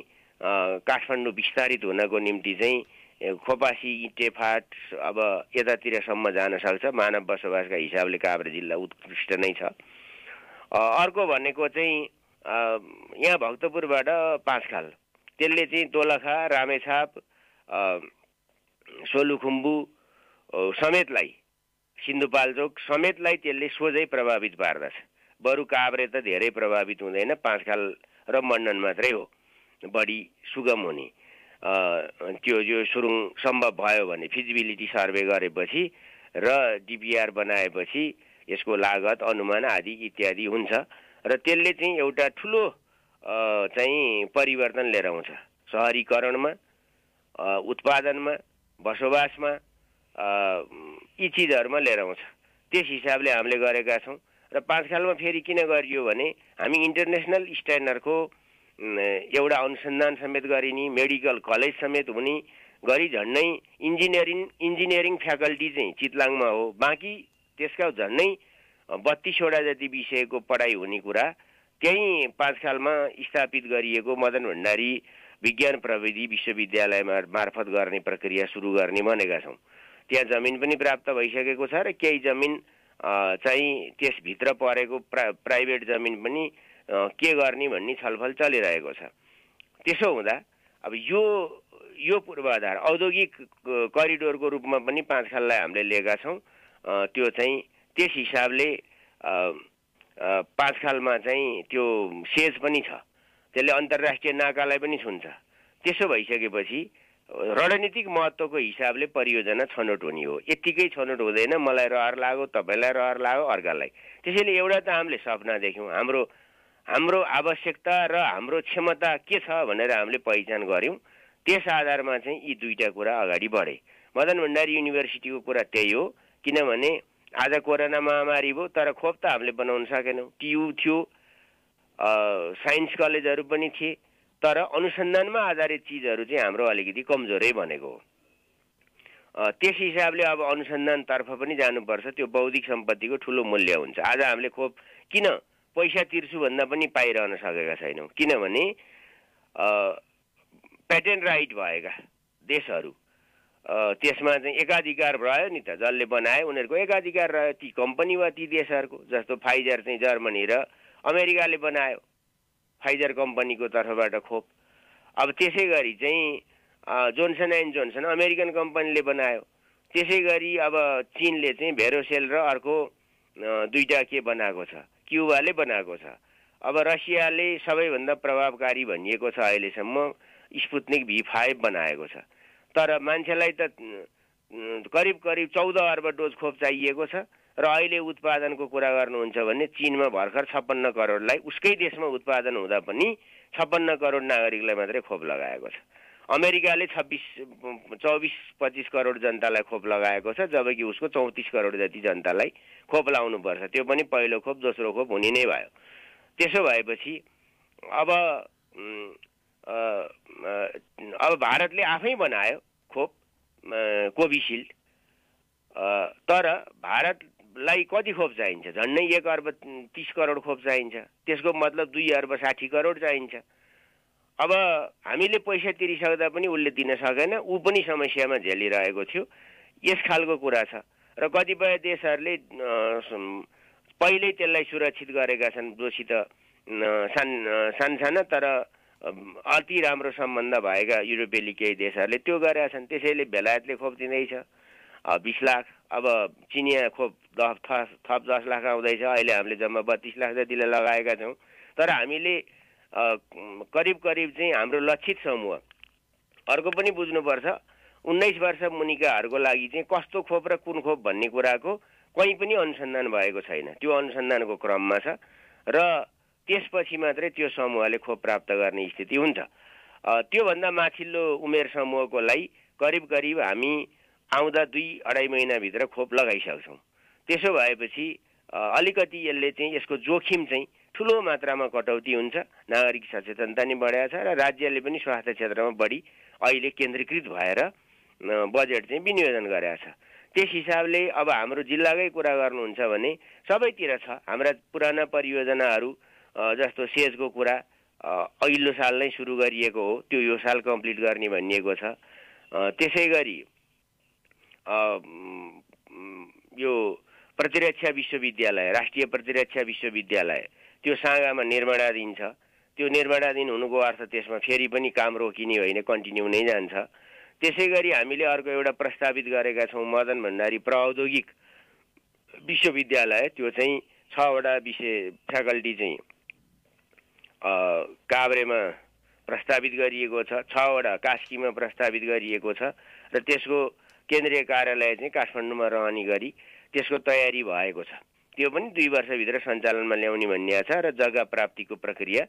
काठमाडौँ विस्तारित हुनको निम्ति चाहिँ खोपासी, इटेफाट अब यतातिरसम्म जान सक्छ। मानव बसोबासका हिसाबले काभ्रे जिल्ला उत्कृष्ट नै छ। अर्को भनेको चाहिँ यहाँ भक्तपुरबाट पाँचखाल, त्यसले चाहिँ दोलखा, रामेछाप, सोलुखुम्बु समेतलाई, सिन्धुपाल्चोक समेतलाई त्यसले सोझै प्रभावित पार्दछ। बरु काभ्रे त धेरै प्रभावित हुँदैन, पाँचखाल र मण्डन मात्रै हो बढी सुगम हुने। त्यो यो सुरुङ सम्भव भयो भने फिजिबिलिटी सर्वे गरेपछि र डिपिआर बनाएपछि यसको लागत अनुमान आदि इत्यादि हुन्छ र त्यसले चाहिँ एउटा ठुलो चाहिँ परिवर्तन लिएर आउँछ सहरीकरणमा, उत्पादनमा, बसोबासमा, यी चिजहरूमा लिएर आउँछ। त्यस हिसाबले हामीले गरेका छौँ र पाँचखालमा फेरि किन गरियो भने हामी इन्टरनेसनल स्ट्यान्डर्डको एउटा अनुसन्धान समेत गरिने, मेडिकल कलेज समेत हुने गरी झन्डै इन्जिनियरिङ फ्याकल्टी चाहिँ चितलाङमा हो, बाँकी त्यसका झन्डै 32वटा जति विषयको पढाइ हुने कुरा त्यही पाँचखालमा स्थापित गरिएको मदन भण्डारी विज्ञान प्रविधि विश्वविद्यालय मार्फत गर्ने प्रक्रिया सुरु गर्ने भनेका छौँ। त्यहाँ जमिन पनि प्राप्त भइसकेको छ र केही जमिन चाहिँ त्यसभित्र परेको प्राइभेट जमिन पनि के गर्ने भन्ने छलफल चलिरहेको छ। त्यसो हुँदा अब यो पूर्वाधार औद्योगिक करिडोरको रूपमा पनि पाँचखाललाई हामीले लिएका छौँ। त्यो चाहिँ त्यस हिसाबले पाँचखालमा चाहिँ त्यो सेज पनि छ, त्यसले अन्तर्राष्ट्रिय नाकालाई पनि छुन्छ। त्यसो भइसकेपछि रणनीतिक महत्त्वको हिसाबले परियोजना छनौट हुने हो, यत्तिकै छनौट हुँदैन मलाई रहर लाग्यो तपाईँलाई रहर लाग्यो अर्कालाई। त्यसैले एउटा त हामीले सपना देख्यौँ, हाम्रो आवश्यकता र हाम्रो क्षमता के छ भनेर हामीले पहिचान गऱ्यौँ। त्यस आधारमा चाहिँ यी दुईटा कुरा अगाडि बढे। मदन भण्डारी युनिभर्सिटीको कुरा त्यही हो, किनभने आज कोरोना महामारी भयो तर खोप त हामीले बनाउन सकेनौँ। टियु थियो, साइन्स कलेजहरू पनि थिए, तर अनुसन्धानमा आधारित चिजहरू चाहिँ हाम्रो अलिकति कमजोरै भनेको हो। त्यस हिसाबले अब अनुसन्धानतर्फ पनि जानुपर्छ। त्यो बौद्धिक सम्पत्तिको ठुलो मूल्य हुन्छ। आज हामीले खोप किन पैसा तिर्छु भन्दा पनि पाइरहन सकेका छैनौँ, किनभने पेटेन्ट राइट भएका देशहरू त्यसमा चाहिँ एकाधिकार रह्यो नि त, जसले बनायो उनीहरूको एकाधिकार रह्यो। ती कम्पनी वा ती देशहरूको, जस्तो फाइजर चाहिँ जर्मनी र अमेरिकाले बनायो फाइजर कम्पनीको तर्फबाट खोप। अब त्यसै गरी चाहिँ जोन्सन एन्ड जोन्सन अमेरिकन कम्पनीले बनायो। त्यसै गरी अब चीनले चाहिँ भेरोसेल र अर्को दुईटा के बनाएको छ, क्युबाले बनाएको छ। अब रसियाले सबैभन्दा प्रभावकारी भनिएको छ अहिलेसम्म स्पुत्निक V5 बनाएको छ। तर मान्छेलाई त करिब 14 अर्ब डोज खोप चाहिएको छ र अहिले उत्पादनको कुरा गर्नुहुन्छ भने चीनमा भर्खर 56 करोडलाई उसकै देशमा उत्पादन हुँदा पनि 56 करोड नागरिकलाई मात्रै खोप लगाएको छ। अमेरिकाले 24-25 करोड जनतालाई खोप लगाएको छ, जबकि उसको 34 करोड जति जनतालाई खोप लाउनुपर्छ। त्यो पनि पहिलो खोप दोस्रो खोप हुने नै भयो। त्यसो भएपछि अब भारतले आफै बनायो खोप कोभिसिल्ड, तर भारतलाई कति खोप चाहिन्छ? झन्डै 1 अर्ब 30 करोड खोप चाहिन्छ। त्यसको मतलब 2 अर्ब 60 करोड चाहिन्छ। अब हामीले पैसा तिरिसक्दा पनि उसले दिन सकेन, ऊ पनि समस्यामा झेलिरहेको थियो। यस खालको कुरा छ र कतिपय देशहरूले पहिल्यै त्यसलाई सुरक्षित गरेका छन्, जोसित सानसाना तर अति राम्रो सम्बन्ध भएका युरोपेली केही देशहरूले त्यो गरेका छन्। त्यसैले बेलायतले खोप दिँदैछ 20 लाख, अब चिनिया खोप थप 10 लाख आउँदैछ। अहिले हामीले जम्मा 32 लाख जतिले लगाएका छौँ। तर हामीले करिब चाहिँ हाम्रो लक्षित समूह अर्को पनि बुझ्नुपर्छ, 19 वर्ष मुनिकाहरूको लागि चाहिँ कस्तो खोप र कुन खोप भन्ने कुराको कहीँ पनि अनुसन्धान भएको छैन। त्यो अनुसन्धानको क्रममा छ र त्यसपछि मात्रै त्यो समूहले खोप प्राप्त गर्ने स्थिति हुन्छ। त्योभन्दा माथिल्लो उमेर समूहको लागि करिब हामी आउँदा 2-2.5 महिनाभित्र खोप लगाइसक्छौँ। त्यसो भएपछि अलिकति यसले चाहिँ यसको जोखिम चाहिँ ठुलो मात्रामा कटौती हुन्छ, नागरिक सचेतनता नि बढेको छ र राज्यले पनि स्वास्थ्य क्षेत्रमा बढी अहिले केन्द्रीकृत भएर बजेट चाहिँ विनियोजन गरेको छ। त्यस हिसाबले अब हाम्रो जिल्लाकै कुरा गर्नुहुन्छ भने सबैतिर छ। हाम्रा पुराना परियोजनाहरू जस्तो सेजको कुरा अघिल्लो साल नै सुरु गरिएको हो, त्यो यो साल कम्प्लिट गर्ने भनिएको छ। त्यसै गरी यो प्रतिरक्षा विश्वविद्यालय, राष्ट्रिय प्रतिरक्षा विश्वविद्यालय त्यो साँगामा निर्माणाधीन छ। त्यो निर्माणाधीन हुनुको अर्थ त्यसमा फेरि पनि काम रोकिने होइन, कन्टिन्यू नै जान्छ। त्यसै गरी हामीले अर्को एउटा प्रस्तावित गरेका छौँ मदन भण्डारी प्रौद्योगिक विश्वविद्यालय। त्यो चाहिँ 6वटा विषय फ्याकल्टी चाहिँ काभ्रेमा प्रस्तावित गरिएको छ, 6वटा कास्कीमा प्रस्तावित गरिएको छ र त्यसको केन्द्रीय कार्यालय चाहिँ काठमाडौँमा रहने गरी त्यसको तयारी भएको छ। त्यो पनि 2 वर्षभित्र सञ्चालनमा ल्याउने भनिएको छ र जग्गा प्राप्तिको प्रक्रिया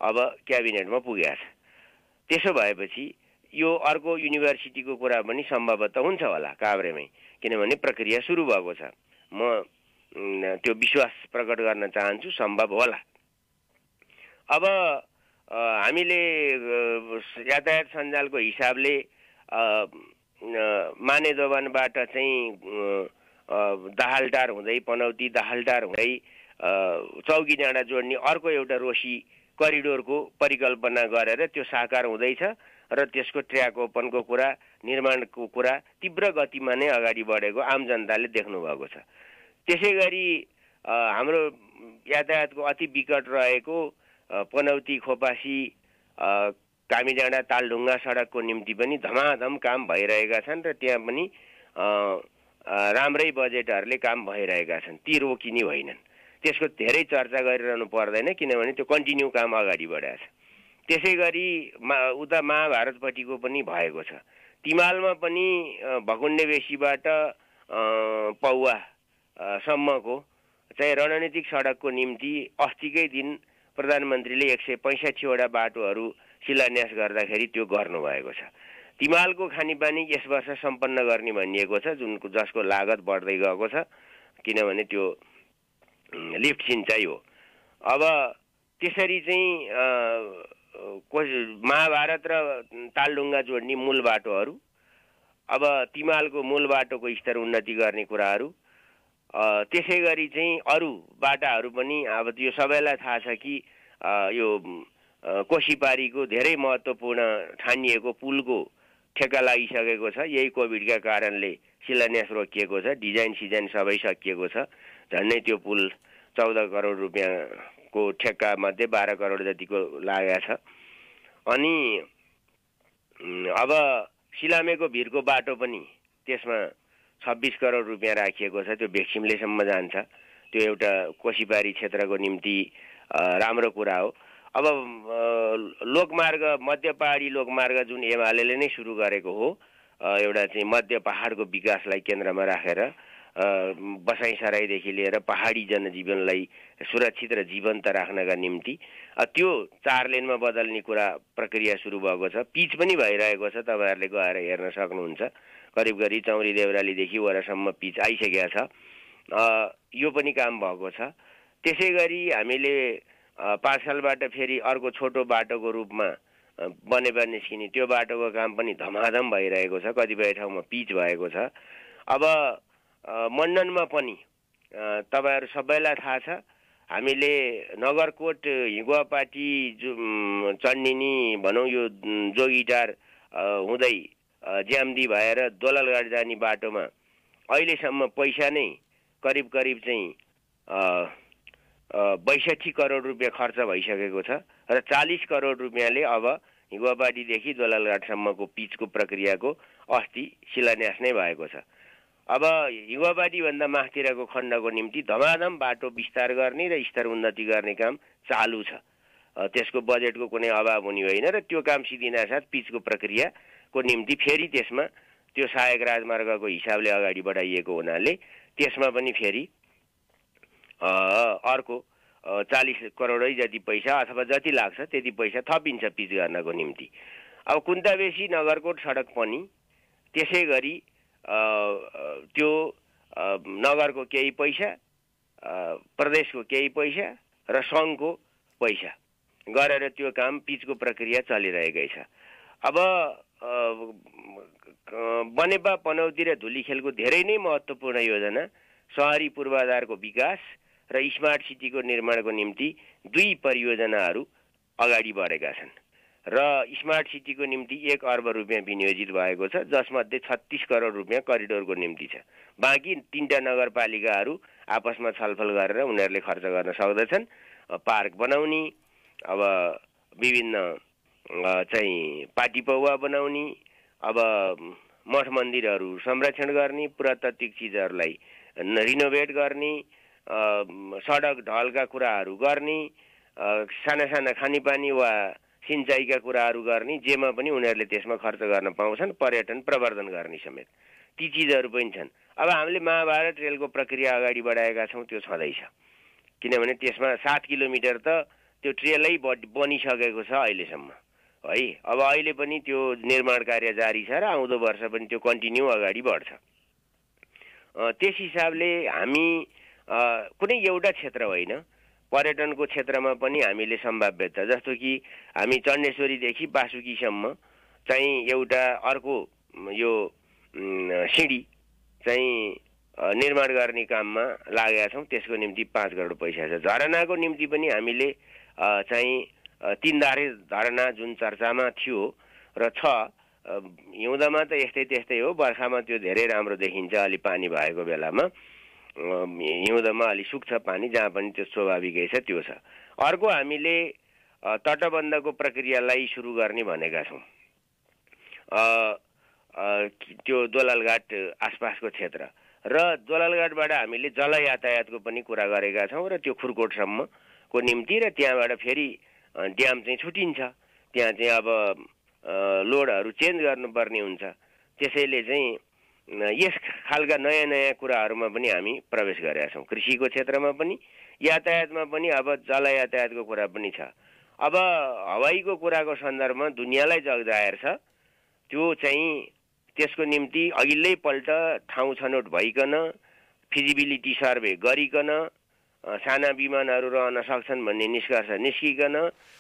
अब क्याबिनेटमा पुगेको छ। त्यसो भएपछि यो अर्को युनिभर्सिटीको कुरा पनि सम्भवतः हुन्छ होला काभ्रेमै, किनभने प्रक्रिया सुरु भएको छ। म त्यो विश्वास प्रकट गर्न चाहन्छु, सम्भव होला। अब हामीले यातायात सञ्जालको हिसाबले मानेदोबानबाट चाहिँ दाहालटार हुँदै पनौती दाहालटार हुँदै चौकी डाँडा जोड्ने अर्को एउटा रोसी करिडोरको परिकल्पना गरेर त्यो साकार हुँदैछ र त्यसको ट्र्याक ओपनको कुरा, निर्माणको कुरा तीव्र गतिमा नै अगाडि बढेको आम जनताले देख्नु भएको छ। त्यसै गरी हाम्रो यातायातको अति विकट रहेको पनौती खोपासी कामीडाँडा तालढुङ्गा सडकको निम्ति पनि धमाधम काम भइरहेका छन् र त्यहाँ पनि राम्रै बजेटहरूले काम भइरहेका छन्। ती रोकिने होइनन्, त्यसको धेरै चर्चा गरिरहनु पर्दैन किनभने त्यो कन्टिन्यू काम अगाडि बढेको छ। त्यसै गरी उता महाभारतपट्टिको पनि भएको छ। तिमालमा पनि भकुण्डे बेसीबाट पौवासम्मको चाहिँ रणनीतिक सडकको निम्ति अस्तिकै दिन प्रधानमन्त्रीले 165वटा बाटोहरू शिलान्यास गर्दाखेरि त्यो गर्नुभएको छ। तिमालको खानेपानी यस वर्ष सम्पन्न गर्ने भनिएको छ, जसको लागत बढ्दै गएको छ किनभने त्यो लिफ्ट सिँचाइ हो। अब त्यसरी चाहिँ महाभारत र तालढुङ्गा जोड्ने मूल बाटोहरू, अब तिमालको मूल बाटोको स्तर उन्नति गर्ने कुराहरू, त्यसै गरी चाहिँ अरू बाटाहरू पनि अब त्यो सबैलाई थाहा छ कि यो कोशीपारीको धेरै महत्त्वपूर्ण ठानिएको पुलको ठेक्का लागिसकेको छ। यही कोभिडका कारणले शिलान्यास रोकिएको छ, डिजाइन सिजाइन सबै सकिएको छ। झन्डै त्यो पुल 14 करोड रुपियाँको ठेक्का मध्ये 12 करोड जतिको लागेको छ। अनि अब सिलामेको भिरको बाटो पनि त्यसमा 26 करोड रुपियाँ राखिएको छ, त्यो भेक्सिमलेसम्म जान्छ। त्यो एउटा कोशीपारी क्षेत्रको निम्ति राम्रो कुरा हो। अब लोकमार्ग, मध्य पहाडी लोकमार्ग जुन एमाले नै सुरु गरेको हो, एउटा चाहिँ मध्य पहाडको विकासलाई केन्द्रमा राखेर बसाइसराईदेखि लिएर पहाडी जनजीवनलाई सुरक्षित र जीवन्त राख्नका निम्ति त्यो 4 लेनमा बदल्ने कुरा प्रक्रिया सुरु भएको छ। पिच पनि भइरहेको छ, तपाईँहरूले गएर हेर्न सक्नुहुन्छ। करिब करिब चौरी देउरालीदेखि वरसम्म पिच आइसकेको छ। यो पनि काम भएको छ। त्यसै गरी हामीले पाठशालबाट फेरि अर्को छोटो बाटोको रूपमा बनेपा निस्किने त्यो बाटोको काम पनि धमाधम भइरहेको छ। कतिपय ठाउँमा पिच भएको छ। अब मण्डनमा पनि तपाईँहरू सबैलाई थाहा छ, हामीले नगरकोट हिगुवापाटी चण्डिनी भनौँ यो जोगीटार हुँदै ज्याम्दी भएर दोललघाट जाने बाटोमा अहिलेसम्म पैसा नै करिब करिब चाहिँ 62 करोड रुपियाँ खर्च भइसकेको छ र 40 करोड रुपियाँले अब हिगुवापाटीदेखि दोललघाटसम्मको पिचको प्रक्रियाको अस्ति शिलान्यास नै भएको छ। अब हिगुवापाटीभन्दा माथितिरको खण्डको निम्ति धमाधम बाटो विस्तार गर्ने र स्तर उन्नति गर्ने काम चालु छ। त्यसको बजेटको कुनै अभाव हुने होइन र त्यो काम सिद्धिनासाथ पिचको प्रक्रियाको निम्ति फेरि त्यसमा त्यो सहायक राजमार्गको हिसाबले अगाडि बढाइएको हुनाले त्यसमा पनि फेरि अर्को 40 करोडै जति पैसा अथवा जति लाग्छ त्यति पैसा थपिन्छ पिच गर्नको निम्ति। अब कुन्ताबेसी नगरकोट सडक पनि त्यसै गरी त्यो नगरको केही पैसा, प्रदेशको केही पैसा र सङ्घको पैसा गरेर त्यो काम पिचको प्रक्रिया चलिरहेकै छ। अब बनेपा पनौती र धुलीखेलको धेरै नै महत्त्वपूर्ण योजना सहरी पूर्वाधारको विकास र स्मार्ट सिटीको निर्माणको निम्ति 2 परियोजनाहरू अगाडि बढेका छन् र स्मार्ट सिटीको निम्ति 1 अर्ब रुपियाँ विनियोजित भएको छ, जसमध्ये 36 करोड रुपियाँ करिडोरको निम्ति छ। बाँकी 3टा नगरपालिकाहरू आपसमा छलफल गरेर उनीहरूले खर्च गर्न सक्दछन्। पार्क बनाउने, अब विभिन्न चाहिँ पाटी पौवा बनाउने, अब मठ मन्दिरहरू संरक्षण गर्ने, पुरातात्विक चिजहरूलाई रिनोभेट गर्ने, सडक ढलका कुराहरू गर्ने, साना साना खानेपानी वा सिँचाइका कुराहरू गर्ने, जेमा पनि उनीहरूले त्यसमा खर्च गर्न पाउँछन्, पर्यटन प्रवर्धन गर्ने समेत ती चिजहरू पनि छन्। अब हामीले महाभारत रेलको प्रक्रिया अगाडि बढाएका छौँ, त्यो छँदैछ। किनभने त्यसमा 7 किलोमिटर त त्यो ट्रेलै बनिसकेको छ अहिलेसम्म है। अब अहिले पनि त्यो निर्माण कार्य जारी छ र आउँदो वर्ष पनि त्यो कन्टिन्यू अगाडि बढ्छ। त्यस हिसाबले हामी कुनै एउटा क्षेत्र होइन, पर्यटनको क्षेत्रमा पनि हामीले सम्भाव्यता, जस्तो कि हामी चण्डेश्वरीदेखि बासुकीसम्म चाहिँ एउटा अर्को यो सिँढी चाहिँ निर्माण गर्ने काममा लागेका छौँ। त्यसको निम्ति 5 करोड पैसा छ। झरनाको निम्ति पनि हामीले चाहिँ 3 धारे झरना जुन चर्चामा थियो र छ, हिउँदमा त यस्तै त्यस्तै हो, बर्खामा त्यो धेरै राम्रो देखिन्छ अलि पानी भएको बेलामा, हिउँदमा अलि सुक्छ पानी, जहाँ पनि त्यो स्वाभाविकै छ त्यो छ। अर्को हामीले तटबन्धको प्रक्रियालाई सुरु गर्ने भनेका छौँ। त्यो दोलालघाट आसपासको क्षेत्र र दोलालघाटबाट हामीले जल यातायातको पनि कुरा गरेका छौँ र त्यो खुरकोटसम्मको निम्ति, र त्यहाँबाट फेरि ड्याम चाहिँ छुटिन्छ, त्यहाँ चाहिँ अब लोडहरू चेन्ज गर्नुपर्ने हुन्छ। त्यसैले चाहिँ यस खालका नयाँ नयाँ कुराहरूमा पनि हामी प्रवेश गरेका छौँ। कृषिको क्षेत्रमा पनि, यातायातमा पनि, अब जल यातायातको कुरा पनि छ। अब हवाईको कुराको सन्दर्भमा दुनियाँलाई जगजाहेर छ, त्यो चाहिँ त्यसको निम्ति अघिल्लैपल्ट ठाउँ छनौट भइकन, फिजिबिलिटी सर्वे गरिकन, साना विमानहरू रहन सक्छन् भन्ने निष्कर्ष निस्किकन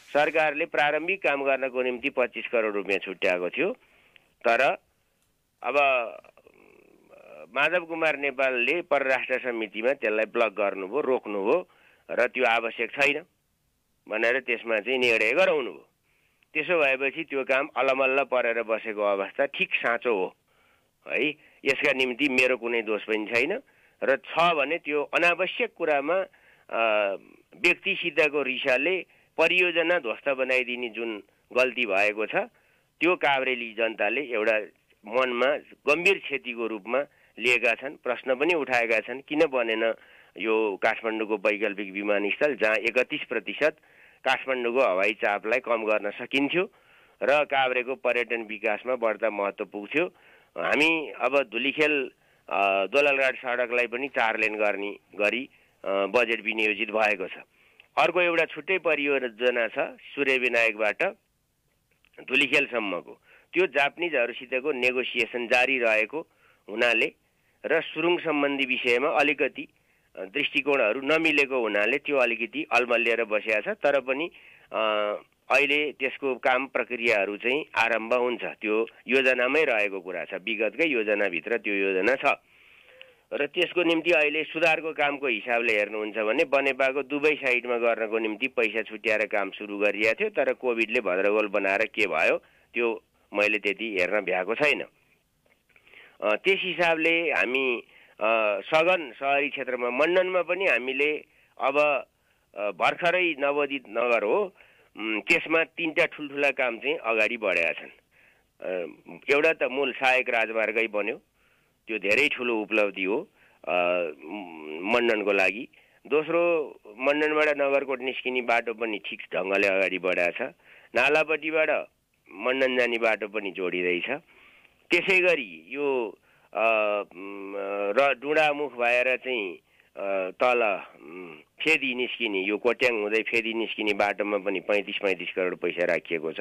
सरकारले प्रारम्भिक काम गर्नको निम्ति 25 करोड रुपियाँ छुट्याएको थियो। तर अब माधव कुमार नेपालले परराष्ट्र समितिमा त्यसलाई ब्लक गर्नुभयो, रोक्नुभयो र त्यो आवश्यक छैन भनेर त्यसमा चाहिँ निर्णय गराउनु भयो। त्यसो भएपछि त्यो काम अलमल्ल परेर बसेको अवस्था ठिक साँचो हो है। यसका निम्ति मेरो कुनै दोष पनि छैन, र छ भने त्यो अनावश्यक कुरामा व्यक्तिसितको रिसाले परियोजना ध्वस्त बनाइदिने जुन गल्ती भएको छ, त्यो काभ्रेली जनताले एउटा मनमा गम्भीर क्षतिको रूपमा लिएका छन्, प्रश्न पनि उठाएका छन्, किन बनेन यो काठमाडौँको वैकल्पिक विमानस्थल, जहाँ 31% काठमाडौँको हवाई चापलाई कम गर्न सकिन्थ्यो र काभ्रेको पर्यटन विकासमा बढ्ता महत्त्व पुग्थ्यो। हामी अब धुलीखेल दोलालघाट सडकलाई पनि 4 लेन गर्ने गरी बजेट विनियोजित भएको छ। अर्को एउटा छुट्टै परियोजना छ सूर्यविनायकबाट धुलीखेलसम्मको, त्यो जापानिजहरूसितको नेगोसिएसन जारी रहेको हुनाले र सुरुङ सम्बन्धी विषयमा अलिकति दृष्टिकोणहरू नमिलेको हुनाले त्यो अलिकति अल्मलिएर बसेको छ। तर पनि अहिले त्यसको काम प्रक्रियाहरू चाहिँ आरम्भ हुन्छ, त्यो योजनामै रहेको कुरा छ, विगतकै योजनाभित्र त्यो योजना छ। र त्यसको निम्ति अहिले सुधारको कामको हिसाबले हेर्नुहुन्छ भने बनेपाको दुवै साइडमा गर्नको निम्ति पैसा छुट्याएर काम सुरु गरिएको थियो, तर कोभिडले भद्रगोल बनाएर के भयो त्यो मैले त्यति हेर्न भ्याएको छैन। त्यस हिसाबले हामी सघन सहरी क्षेत्रमा मण्डनमा पनि हामीले अब भर्खरै नवोदित नगर हो, त्यसमा 3टा ठुल्ठुला काम चाहिँ अगाडि बढेका छन्। एउटा त मूल सहायक राजमार्गै बन्यो, त्यो धेरै ठुलो उपलब्धि हो मण्डनको लागि। दोस्रो, मण्डनबाट नगरकोट निस्किने बाटो पनि ठिक ढङ्गले अगाडि बढाएको छ, नालापट्टिबाट मण्डन जाने बाटो पनि जोडिँदैछ। त्यसै गरी यो र डुडामुख भएर चाहिँ तल फेदी निस्किने, यो कोट्याङ हुँदै फेदी निस्किने बाटोमा पनि 35 करोड पैसा राखिएको छ।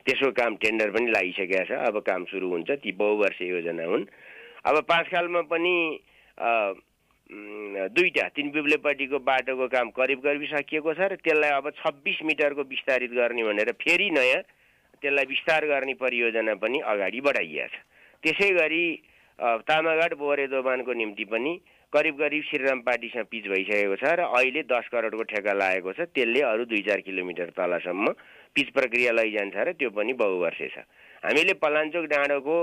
त्यसको काम टेन्डर पनि लागिसकेको छ, अब काम सुरु हुन्छ। ती बहुवर्षीय योजना हुन्। अब पाँचखालमा पनि 2टा तिनपिब्लेपट्टिको बाटोको काम करिब सकिएको छ र त्यसलाई अब 26 मिटरको विस्तारित गर्ने भनेर फेरि नयाँ त्यसलाई विस्तार गर्ने परियोजना पनि अगाडि बढाइएको छ। त्यसै गरी तामाघाट बोरे दोबानको निम्ति पनि करिब श्रीराम पार्टीसँग पिच भइसकेको छ र अहिले 10 करोडको ठेक्का लागेको छ। त्यसले अरू 2-4 किलोमिटर तलसम्म पिच प्रक्रिया लैजान्छ र त्यो पनि बहुवर्षे छ। हामीले पलाञ्चोक डाँडोको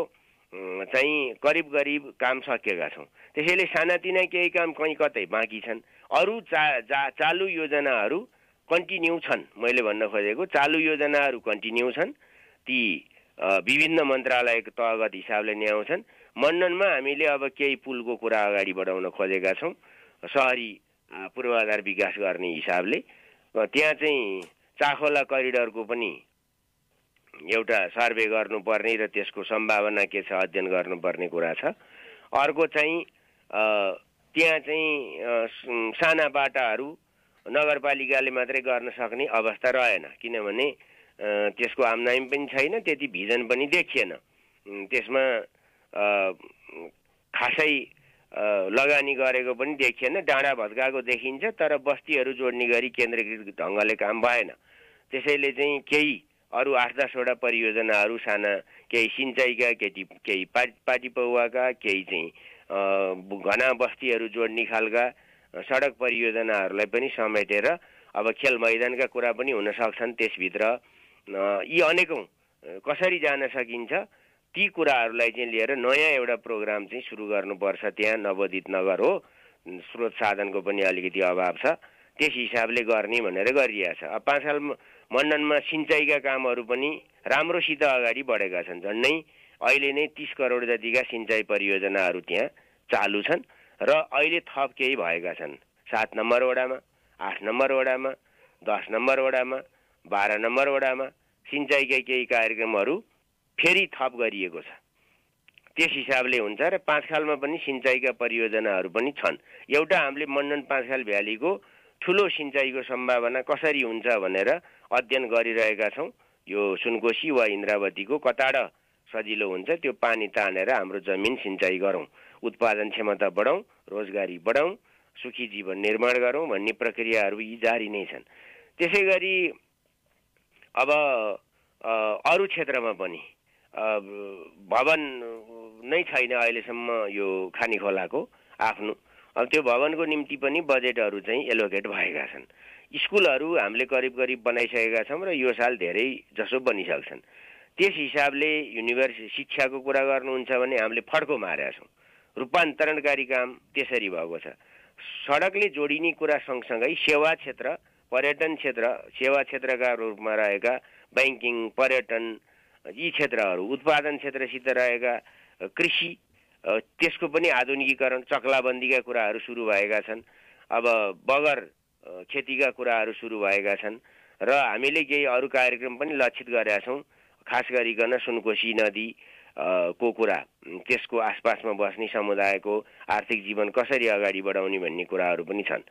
चाहिँ करिब काम सकेका छौँ। त्यसैले सानातिना केही काम कहीँ कतै बाँकी छन्। अरू चालु योजनाहरू कन्टिन्यू छन्। मैले भन्न खोजेको चालु योजनाहरू कन्टिन्यू छन्, ती विभिन्न मन्त्रालयको तहगत हिसाबले ल्याउँछन्। मण्डनमा हामीले अब केही पुलको कुरा अगाडि बढाउन खोजेका छौँ। सहरी पूर्वाधार विकास गर्ने हिसाबले त्यहाँ चाहिँ चाखोला करिडरको पनि एउटा सर्वे गर्नुपर्ने र त्यसको सम्भावना के छ अध्ययन गर्नुपर्ने कुरा छ। अर्को चाहिँ त्यहाँ चाहिँ साना बाटाहरू नगरपालिकाले मात्रै गर्न सक्ने अवस्था रहेन, किनभने त्यसको आम्दानी पनि छैन, त्यति भिजन पनि देखिएन। त्यसमा खासै लगानी गरेको पनि देखिएन, डाँडा भत्काएको देखिन्छ, तर बस्तीहरू जोड्ने गरी केन्द्रीकृत ढङ्गले काम भएन। त्यसैले चाहिँ केही अरू 8-10 परियोजनाहरू साना, केही सिँचाइका, केही पाटी पौवाका, केही चाहिँ घना बस्तीहरू जोड्ने खालका सडक परियोजनाहरूलाई पनि समेटेर अब खेल मैदानका कुरा पनि हुन सक्छन् त्यसभित्र। यी अनेकौं कसरी जान सकिन्छ ती कुराहरूलाई चाहिँ लिएर नयाँ एउटा प्रोग्राम चाहिँ सुरु गर्नुपर्छ। त्यहाँ नवोदित नगर हो, स्रोत साधनको पनि अलिकति अभाव छ, त्यस हिसाबले गर्ने भनेर गरिरहेछ। अब 5 साल मण्डनमा सिँचाइका कामहरू पनि राम्रोसित अगाडि बढेका छन्। झन्डै अहिले नै 30 करोड जतिका सिँचाइ परियोजनाहरू त्यहाँ चालु छन् र अहिले थप केही भएका छन्। 7 नम्बर वडामा, 8 नम्बर वडामा, 10 नम्बर वडामा, 12 नम्बर वडामा सिँचाइकै केही कार्यक्रमहरू फेरि थप गरिएको छ। त्यस हिसाबले हुन्छ र 5 खालमा पनि सिँचाइका परियोजनाहरू पनि छन्। एउटा हामीले मण्डन 5 खाल भ्यालीको ठुलो सिँचाइको सम्भावना कसरी हुन्छ भनेर अध्ययन गरिरहेका छौँ। यो सुनकोशी वा इन्द्रावतीको कताड सजिलो हुन्छ, त्यो पानी तानेर हाम्रो जमिन सिँचाइ गरौँ, उत्पादन क्षमता बढाउँ, रोजगारी बढाउँ, सुखी जीवन निर्माण गरौँ भन्ने प्रक्रियाहरू यी जारी नै छन्। त्यसै गरी अब अरू क्षेत्रमा पनि भवन नै छैन अहिलेसम्म यो खानीखोलाको आफ्नो। अब त्यो भवनको निम्ति पनि बजेटहरू चाहिँ एलोकेट भएका छन्। स्कुलहरू हामीले करिब बनाइसकेका छौँ र यो साल धेरै जसो बनिसक्छन्। त्यस हिसाबले युनिभर्सिटी शिक्षाको कुरा गर्नुहुन्छ भने हामीले फड्को मारेका छौँ। रूपान्तरणकारी काम त्यसरी भएको छ। सडकले जोडिने कुरा सँगसँगै सेवा क्षेत्र, पर्यटन क्षेत्र, सेवा क्षेत्रका रूपमा रहेका बैंकिङ, पर्यटन यी क्षेत्रहरू, उत्पादन क्षेत्रसित रहेका कृषि, त्यसको पनि आधुनिकीकरण, चक्लाबन्दीका कुराहरू सुरु भएका छन्। अब बगर खेतीका कुराहरू सुरु भएका छन् र हामीले केही अरू कार्यक्रम पनि लक्षित गरेका छौँ। खास गरिकन सुनकोशी नदी को कुरा, त्यसको आसपासमा बस्ने समुदायको आर्थिक जीवन कसरी अगाडि बढाउने भन्ने कुराहरू पनि छन्।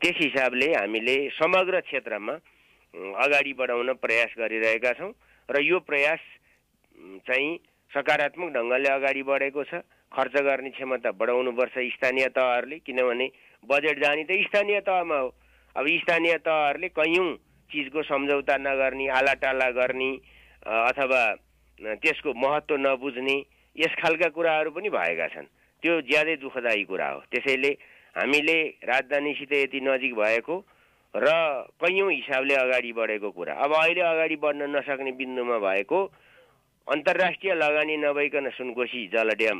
त्यस हिसाबले हामीले समग्र क्षेत्रमा अगाडि बढाउन प्रयास गरिरहेका छौँ र यो प्रयास चाहिँ सकारात्मक ढङ्गले अगाडि बढेको छ। खर्च गर्ने क्षमता बढाउनुपर्छ स्थानीय तहहरूले, किनभने बजेट जाने त स्थानीय तहमा हो। अब स्थानीय तहहरूले कैयौँ चिजको सम्झौता नगर्ने, आलाटाला गर्ने अथवा त्यसको महत्त्व नबुझ्ने यस खालका कुराहरू पनि भएका छन्। त्यो ज्यादै दुःखदायी कुरा हो। त्यसैले हामीले राजधानीसित यति नजिक भएको र कैयौँ हिसाबले अगाडि बढेको कुरा अब अहिले अगाडि बढ्न नसक्ने बिन्दुमा भएको अन्तर्राष्ट्रिय लगानी नभइकन सुनकोशी जलड्याम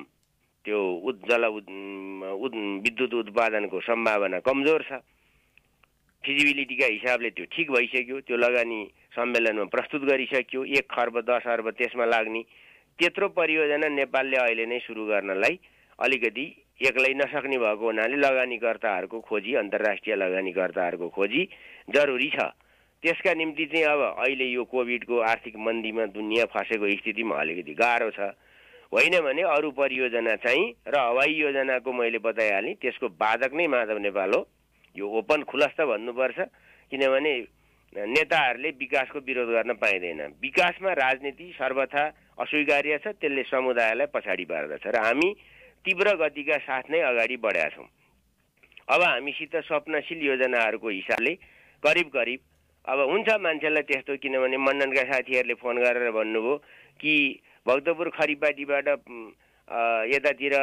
त्यो विद्युत उत्पादनको सम्भावना कमजोर छ। फिजिबिलिटीका हिसाबले त्यो ठिक भइसक्यो, त्यो लगानी सम्मेलनमा प्रस्तुत गरिसक्यो। 1 खर्ब 10 अर्ब त्यसमा लाग्ने त्यत्रो परियोजना नेपालले अहिले नै सुरु गर्नलाई अलिकति एक्लै नसक्ने भएको हुनाले लगानीकर्ताहरूको खोजी, अन्तर्राष्ट्रिय लगानीकर्ताहरूको खोजी जरुरी छ। त्यसका निम्ति चाहिँ अब अहिले यो कोभिडको आर्थिक मन्दीमा दुनियाँ फसेको स्थितिमा अलिकति गाह्रो छ। होइन भने अरू परियोजना चाहिँ र हवाई योजनाको मैले बताइहालेँ, त्यसको बाधक नै माधव नेपाल हो। यो ओपन खुलस्त भन्नुपर्छ, किनभने नेताहरूले विकासको विरोध गर्न पाइँदैन। विकासमा राजनीति सर्वथा अस्वीकार्य छ, त्यसले समुदायलाई पछाडि पार्दछ र हामी तीव्र गतिका साथ नै अगाडि बढेका छौँ। अब हामीसित स्वप्नशील योजनाहरूको हिसाबले करिब अब हुन्छ मान्छेलाई त्यस्तो, किनभने मण्डनका साथीहरूले फोन गरेर भन्नुभयो कि भक्तपुर खरिपाटीबाट यतातिर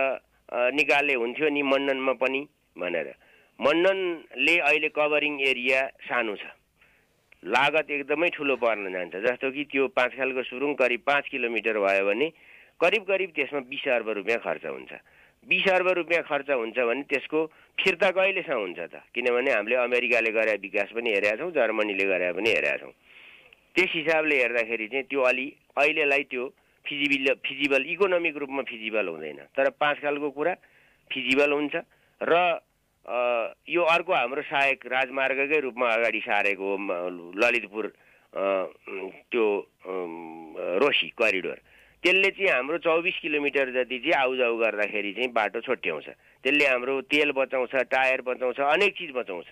निकाले हुन्थ्यो नि मण्डनमा पनि भनेर। मण्डनले अहिले कभरिङ एरिया सानो छ, लागत एकदमै ठुलो पर्न जान्छ। जस्तो कि त्यो 5 खालको सुरुङ करिब 5 किलोमिटर भयो भने करिब त्यसमा 20 अर्ब रुपियाँ खर्च हुन्छ। 20 अर्ब रुपियाँ खर्च हुन्छ भने त्यसको फिर्ता कहिलेसम्म हुन्छ त? किनभने हामीले अमेरिकाले गरे विकास पनि हेरेका छौँ, जर्मनीले गरे पनि हेरेका छौँ। त्यस हिसाबले हेर्दाखेरि चाहिँ त्यो अहिलेलाई त्यो फिजिबल इकोनोमिक रूपमा फिजिबल हुँदैन। तर 5 खालको कुरा फिजिबल हुन्छ र यो अर्को हाम्रो सहायक राजमार्गकै रूपमा अगाडि सारेको ललितपुर त्यो रोशी करिडोर, त्यसले चाहिँ हाम्रो 24 किलोमिटर जति चाहिँ आउजाउ गर्दाखेरि चाहिँ बाटो छोट्याउँछ। त्यसले हाम्रो तेल बचाउँछ, टायर बचाउँछ, अनेक चिज बचाउँछ,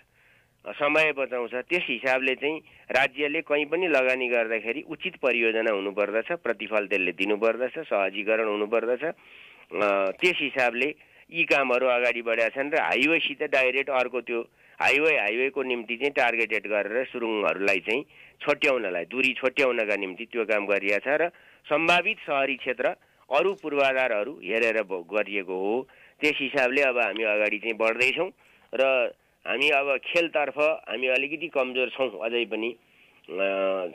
समय बचाउँछ। त्यस हिसाबले चाहिँ राज्यले कहीँ पनि लगानी गर्दाखेरि उचित परियोजना हुनुपर्दछ, प्रतिफल त्यसले दिनुपर्दछ, सहजीकरण हुनुपर्दछ। त्यस हिसाबले यी कामहरू अगाडि बढेका छन् र हाइवेसित डाइरेक्ट अर्को त्यो हाइवेको निम्ति चाहिँ टार्गेटेड गरेर सुरुङहरूलाई चाहिँ छोट्याउनलाई, दूरी छोट्याउनका निम्ति त्यो काम गरिएको छ र सम्भावित सहरी क्षेत्र अरू पूर्वाधारहरू हेरेर गरिएको हो। त्यस हिसाबले अब हामी अगाडि चाहिँ बढ्दैछौँ र हामी अब खेलतर्फ हामी अलिकति कमजोर छौँ अझै पनि।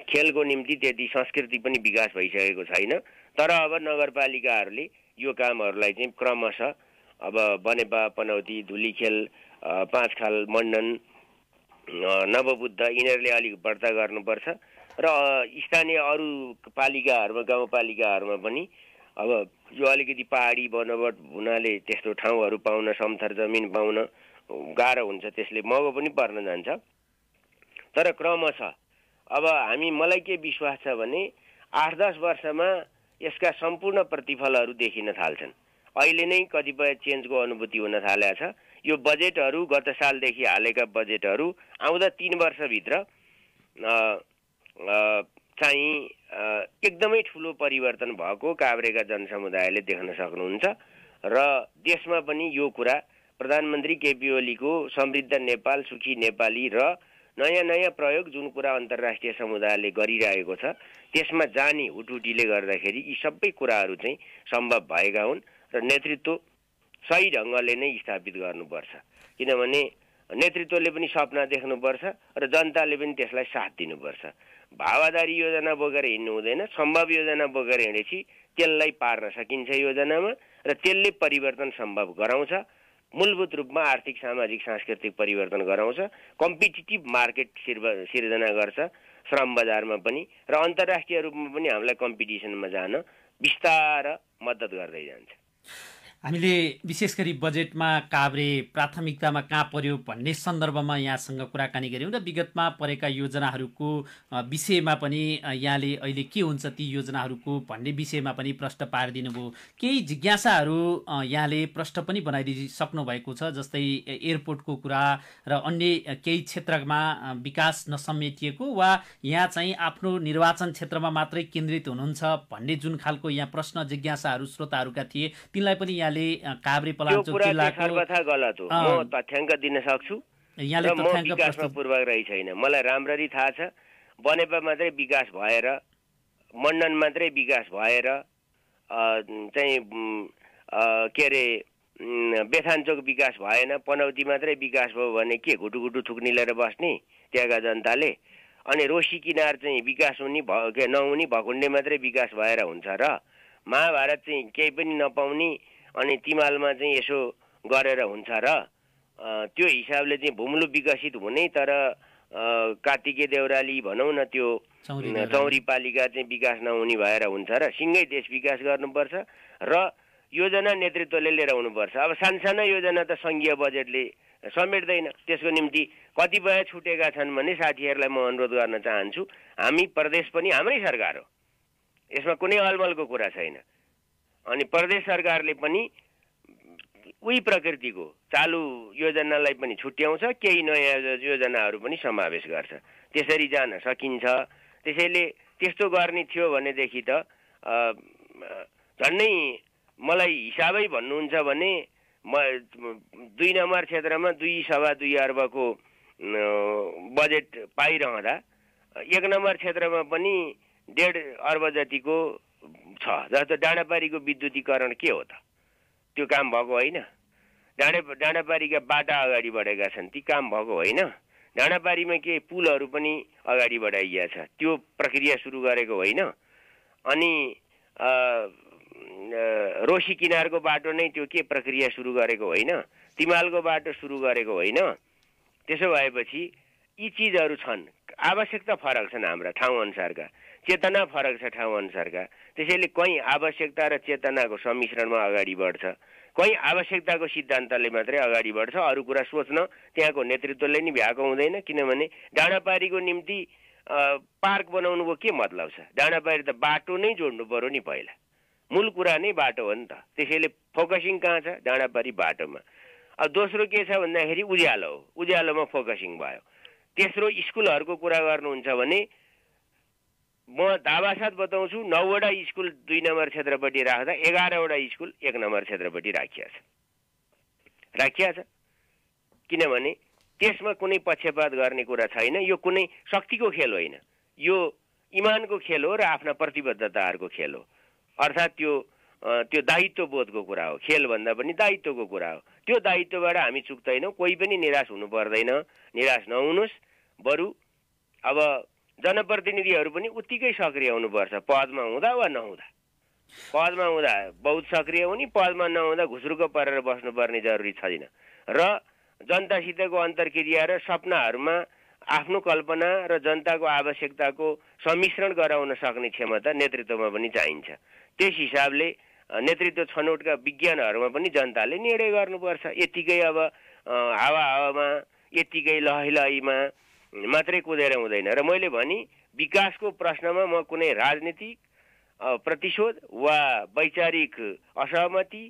खेलको निम्ति त्यति संस्कृति पनि विकास भइसकेको छैन। तर अब नगरपालिकाहरूले यो कामहरूलाई चाहिँ क्रमशः अब बनेपा, पनौती, धुलीखेल, पाँचखाल, मण्डन, नवबुद्ध यिनीहरूले अलिक बढ्ता गर्नुपर्छ र स्थानीय अरू पालिकाहरूमा, गाउँपालिकाहरूमा पनि अब यो अलिकति पहाडी बनोट हुनाले त्यस्तो ठाउँहरू पाउन, समथर जमिन पाउन गाह्रो हुन्छ, त्यसले महँगो पनि पर्न जान्छ। तर क्रमशः अब मलाई के विश्वास छ भने 8-10 वर्षमा यसका सम्पूर्ण प्रतिफलहरू देखिन थाल्छन्। अहिले नै कतिपय चेन्जको अनुभूति हुन थालेको छ। यो बजेटहरू गत सालदेखि हालेका बजेटहरू आउँदा 3 वर्षभित्र चाहिँ एकदमै ठुलो परिवर्तन भएको काभ्रेका जनसमुदायले देख्न सक्नुहुन्छ र देशमा पनि यो कुरा प्रधानमन्त्री केपी ओलीको समृद्ध नेपाल, सुखी नेपाली र नयाँ नयाँ प्रयोग जुन कुरा अन्तर्राष्ट्रिय समुदायले गरिरहेको छ त्यसमा जाने हुटुटीले गर्दाखेरि यी सबै कुराहरू चाहिँ सम्भव भएका हुन् र नेतृत्व सही ढङ्गले नै स्थापित गर्नुपर्छ। किनभने नेतृत्वले पनि सपना देख्नुपर्छ र जनताले पनि त्यसलाई साथ दिनुपर्छ। भावादारी योजना बोकेर हिँड्नु हुँदैन। सम्भव योजना बोकेर हिँडेपछि त्यसलाई पार्न सकिन्छ योजनामा र त्यसले परिवर्तन सम्भव गराउँछ। मूलभूत रूपमा आर्थिक, सामाजिक, सांस्कृतिक परिवर्तन गराउँछ। कम्पिटिटिभ मार्केट सिर्जना गर्छ श्रम बजारमा पनि र अन्तर्राष्ट्रिय रूपमा पनि हामीलाई कम्पिटिसनमा जान बिस्तार मद्दत गर्दै जान्छ।
हामीले विशेष गरी बजेटमा काभ्रे प्राथमिकतामा कहाँ पर्यो भन्ने सन्दर्भमा यहाँसँग कुराकानी गऱ्यौँ र विगतमा परेका योजनाहरूको विषयमा पनि यहाँले अहिले के हुन्छ ती योजनाहरूको भन्ने विषयमा पनि प्रश्न पारिदिनु भयो। केही जिज्ञासाहरू यहाँले प्रश्न पनि बनाइदिइसक्नु भएको छ, जस्तै एयरपोर्टको कुरा र अन्य केही क्षेत्रमा विकास नसमेटिएको वा यहाँ चाहिँ आफ्नो निर्वाचन क्षेत्रमा मात्रै केन्द्रित हुनुहुन्छ भन्ने जुन खालको यहाँ प्रश्न जिज्ञासाहरू श्रोताहरूका थिए, तिनलाई पनि यहाँले काभ्रे पलाञ्चोक जिल्लाको
सर्वथा गलत हो। म तथ्याङ्क दिन सक्छु
यहाँले
म विकासमा पूर्वाग्रही छैन। मलाई राम्ररी थाहा छ बनेपा मात्रै विकास भएर, मण्डन मात्रै विकास भएर चाहिँ के अरे बेथानचोक विकास भएन, पनौती मात्रै विकास भयो भने के घुटुघुटु थुक्नी लिएर बस्ने त्यहाँका जनताले? अनि रोशी किनार चाहिँ विकास हुने नहुने, भकुण्डे मात्रै विकास भएर हुन्छ र? महाभारत चाहिँ केही पनि नपाउने अनि तिमालमा चाहिँ यसो गरेर हुन्छ र? त्यो हिसाबले चाहिँ भुम्लु विकसित हुने तर कार्तिके देउराली भनौँ न त्यो चौरी पालिका चाहिँ विकास नहुने भएर हुन्छ र? सिँगै देश विकास गर्नुपर्छ र योजना नेतृत्वले लिएर आउनुपर्छ। अब सानसाना योजना त सङ्घीय बजेटले समेट्दैन। त्यसको निम्ति कतिपय छुटेका छन् भने साथीहरूलाई म अनुरोध गर्न चाहन्छु, हामी प्रदेश पनि हाम्रै सरकार हो, यसमा कुनै अलमलको कुरा छैन। अनि प्रदेश सरकारले पनि उही प्रकृतिको चालु योजनालाई पनि छुट्याउँछ, केही नयाँ योजनाहरू पनि समावेश गर्छ। त्यसरी जान सकिन्छ। त्यसैले त्यस्तो गर्ने थियो भनेदेखि त झन्डै मलाई हिसाबै भन्नुहुन्छ भने म 2 नम्बर क्षेत्रमा 2.2 अर्बको बजेट पाइरहँदा 1 नम्बर क्षेत्रमा पनि 1.5 अर्ब जतिको छ। जस्तो डाँडापारीको विद्युतीकरण के हो त? त्यो काम भएको होइन। डाँडापारीका बाटा अगाडि बढेका छन्, ती काम भएको होइन। डाँडापारीमा के पुलहरू पनि अगाडि बढाइएको छ, त्यो प्रक्रिया सुरु गरेको होइन। अनि रोशी किनारको बाटो नै त्यो के प्रक्रिया सुरु गरेको होइन। तिमालको बाटो सुरु गरेको होइन। त्यसो भएपछि यी चिजहरू छन्, आवश्यकता फरक छन्, हाम्रा ठाउँअनुसारका चेतना फरक छ ठाउँअनुसारका। त्यसैले कहीँ आवश्यकता र चेतनाको सम्मिश्रणमा अगाडि बढ्छ, कहीँ आवश्यकताको सिद्धान्तले मात्रै अगाडि बढ्छ, अरू कुरा सोच्न त्यहाँको नेतृत्वले नि भ्याएको हुँदैन। किनभने डाँडापारीको निम्ति पार्क बनाउनुको के मतलब छ? डाँडापारी त बाटो नै जोड्नु पर्यो नि पहिला, मूल कुरा नै बाटो हो नि त। त्यसैले फोकसिङ कहाँ छ? डाँडापारी बाटोमा। अब दोस्रो के छ भन्दाखेरि उज्यालो हो, उज्यालोमा फोकसिङ भयो। तेस्रो स्कुलहरूको कुरा गर्नुहुन्छ भने म दावासाथ बताउँछु 9वटा स्कुल 2 नम्बर क्षेत्रपट्टि राख्दा 11वटा स्कुल 1 नम्बर क्षेत्रपट्टि राखिया छ। किनभने त्यसमा कुनै पक्षपात गर्ने कुरा छैन। यो कुनै शक्तिको खेल होइन, यो इमानको खेल हो र आफ्ना प्रतिबद्धताहरूको खेल हो। अर्थात् त्यो दायित्व बोधको कुरा हो, खेल भन्दा पनि दायित्वको कुरा हो। त्यो दायित्वबाट हामी चुक्दैनौँ। कोही पनि निराश हुनु पर्दैन, निराश नहुनुहोस्। बरु अब जनप्रतिनिधिहरू पनि उत्तिकै सक्रिय हुनुपर्छ, पदमा हुँदा वा नहुँदा। पदमा हुँदा बहुत सक्रिय हुने, पदमा नहुँदा घुस्रुक्क परेर बस्नुपर्ने जरुरी छैन। र जनतासितको अन्तर्क्रिया र सपनाहरूमा आफ्नो कल्पना र जनताको आवश्यकताको सम्मिश्रण गराउन सक्ने क्षमता नेतृत्वमा पनि चाहिन्छ। त्यस हिसाबले नेतृत्व छनौटका विज्ञानहरूमा पनि जनताले निर्णय गर्नुपर्छ। यतिकै अब हावामा यतिकै लहैलहीमा मात्रै कुदेर हुँदैन। र मैले भने विकासको प्रश्नमा म कुनै राजनीतिक प्रतिशोध वा वैचारिक असहमति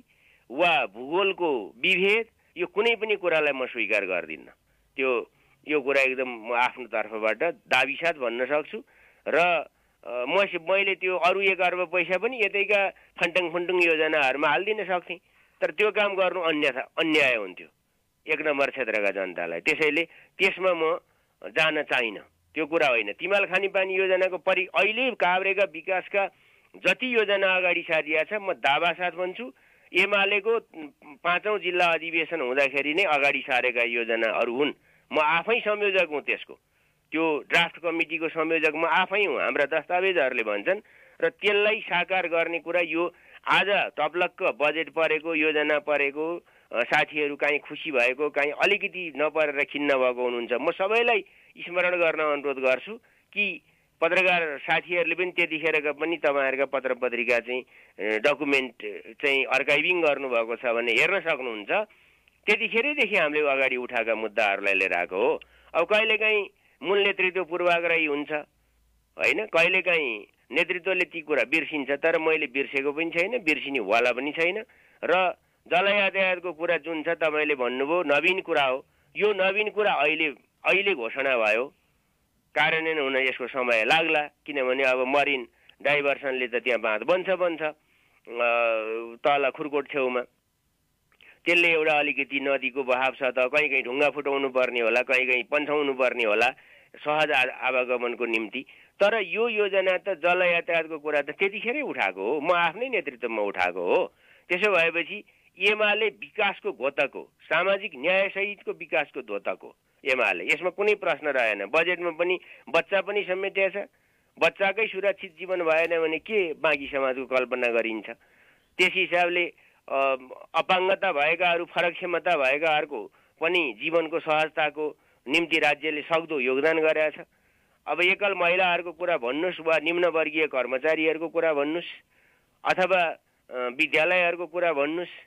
वा भूगोलको विभेद यो कुनै पनि कुरालाई म स्वीकार गर्दिनँ। यो कुरा एकदम म आफ्नो तर्फबाट दाबीसाथ भन्न सक्छु। र मैले त्यो अरू 1 अर्ब पैसा पनि यतैका फन्टङ योजनाहरूमा हालिदिन सक्थेँ, तर त्यो काम गर्नु अन्याय हुन्थ्यो 1 नम्बर क्षेत्रका जनतालाई। त्यसैले त्यसमा म जान चाहिन, त्यो कुरा होइन। तिमाल खानेपानी योजनाको अहिले काभ्रेका विकासका जति योजना अगाडि सारिया छ, म दावासाथ भन्छु एमालेको 5औं जिल्ला अधिवेशन हुँदाखेरि नै अगाडि सारेका योजनाहरू हुन्। म आफै संयोजक हुँ त्यसको, त्यो ड्राफ्ट कमिटीको संयोजक म आफै हुँ, हाम्रा दस्तावेजहरूले भन्छन्। र त्यसलाई साकार गर्ने कुरा यो आज टपलक्क बजेट परेको, योजना परेको, साथीहरू काहीँ खुसी भएको, काहीँ अलिकति नपरेर खिन्न भएको हुनुहुन्छ। म सबैलाई स्मरण गर्न अनुरोध गर्छु कि पत्रकार साथीहरूले पनि त्यतिखेरका पनि तपाईँहरूका पत्र पत्रिका चाहिँ डकुमेन्ट चाहिँ अर्काइभिङ गर्नुभएको छ भने हेर्न सक्नुहुन्छ। त्यतिखेरैदेखि हामीले अगाडि उठाएका मुद्दाहरूलाई लिएर आएको हो। अब कहिलेकाहीँ मूल नेतृत्व पूर्वाग्रही हुन्छ होइन, कहिलेकाहीँ नेतृत्वले ती कुरा बिर्सिन्छ, तर मैले बिर्सेको पनि छैन, बिर्सिनेवाला पनि छैन। र जलयातायातको कुरा जुन छ तपाईँले भन्नुभयो नवीन कुरा हो। यो नवीन कुरा अहिले घोषणा भयो, कार्यान्वयन हुन यसको समय लाग्ला। किनभने अब मरिन डाइभर्सनले त त्यहाँ बाँध बन्छ तल खुरकोट छेउमा, त्यसले एउटा अलिकति नदीको बहाव छ त कहीँ ढुङ्गा फुटाउनु पर्ने होला, कहीँ पन्छाउनु पर्ने होला सहज आवागमनको निम्ति। तर यो योजना त जल यातायातको कुरा त त्यतिखेरै उठाएको हो, म आफ्नै नेतृत्वमा उठाएको हो। त्यसो भएपछि एमाले विकासको घोतक हो, सामाजिक न्यायसहितको विकासको घोतक हो एमाले। यसमा कुनै प्रश्न रहेन। बजेटमा पनि बच्चा पनि समेटिया छ। बच्चाकै सुरक्षित जीवन भएन भने के बाँकी समाजको कल्पना गरिन्छ? त्यस हिसाबले अपाङ्गता भएकाहरू, फरक क्षमता भएकाहरूको पनि जीवनको सहजताको निम्ति राज्यले सक्दो योगदान गरेछ। अब एकल महिलाहरूको कुरा भन्नुहोस् वा निम्नवर्गीय कर्मचारीहरूको कुरा भन्नुहोस् अथवा विद्यालयहरूको कुरा भन्नुहोस्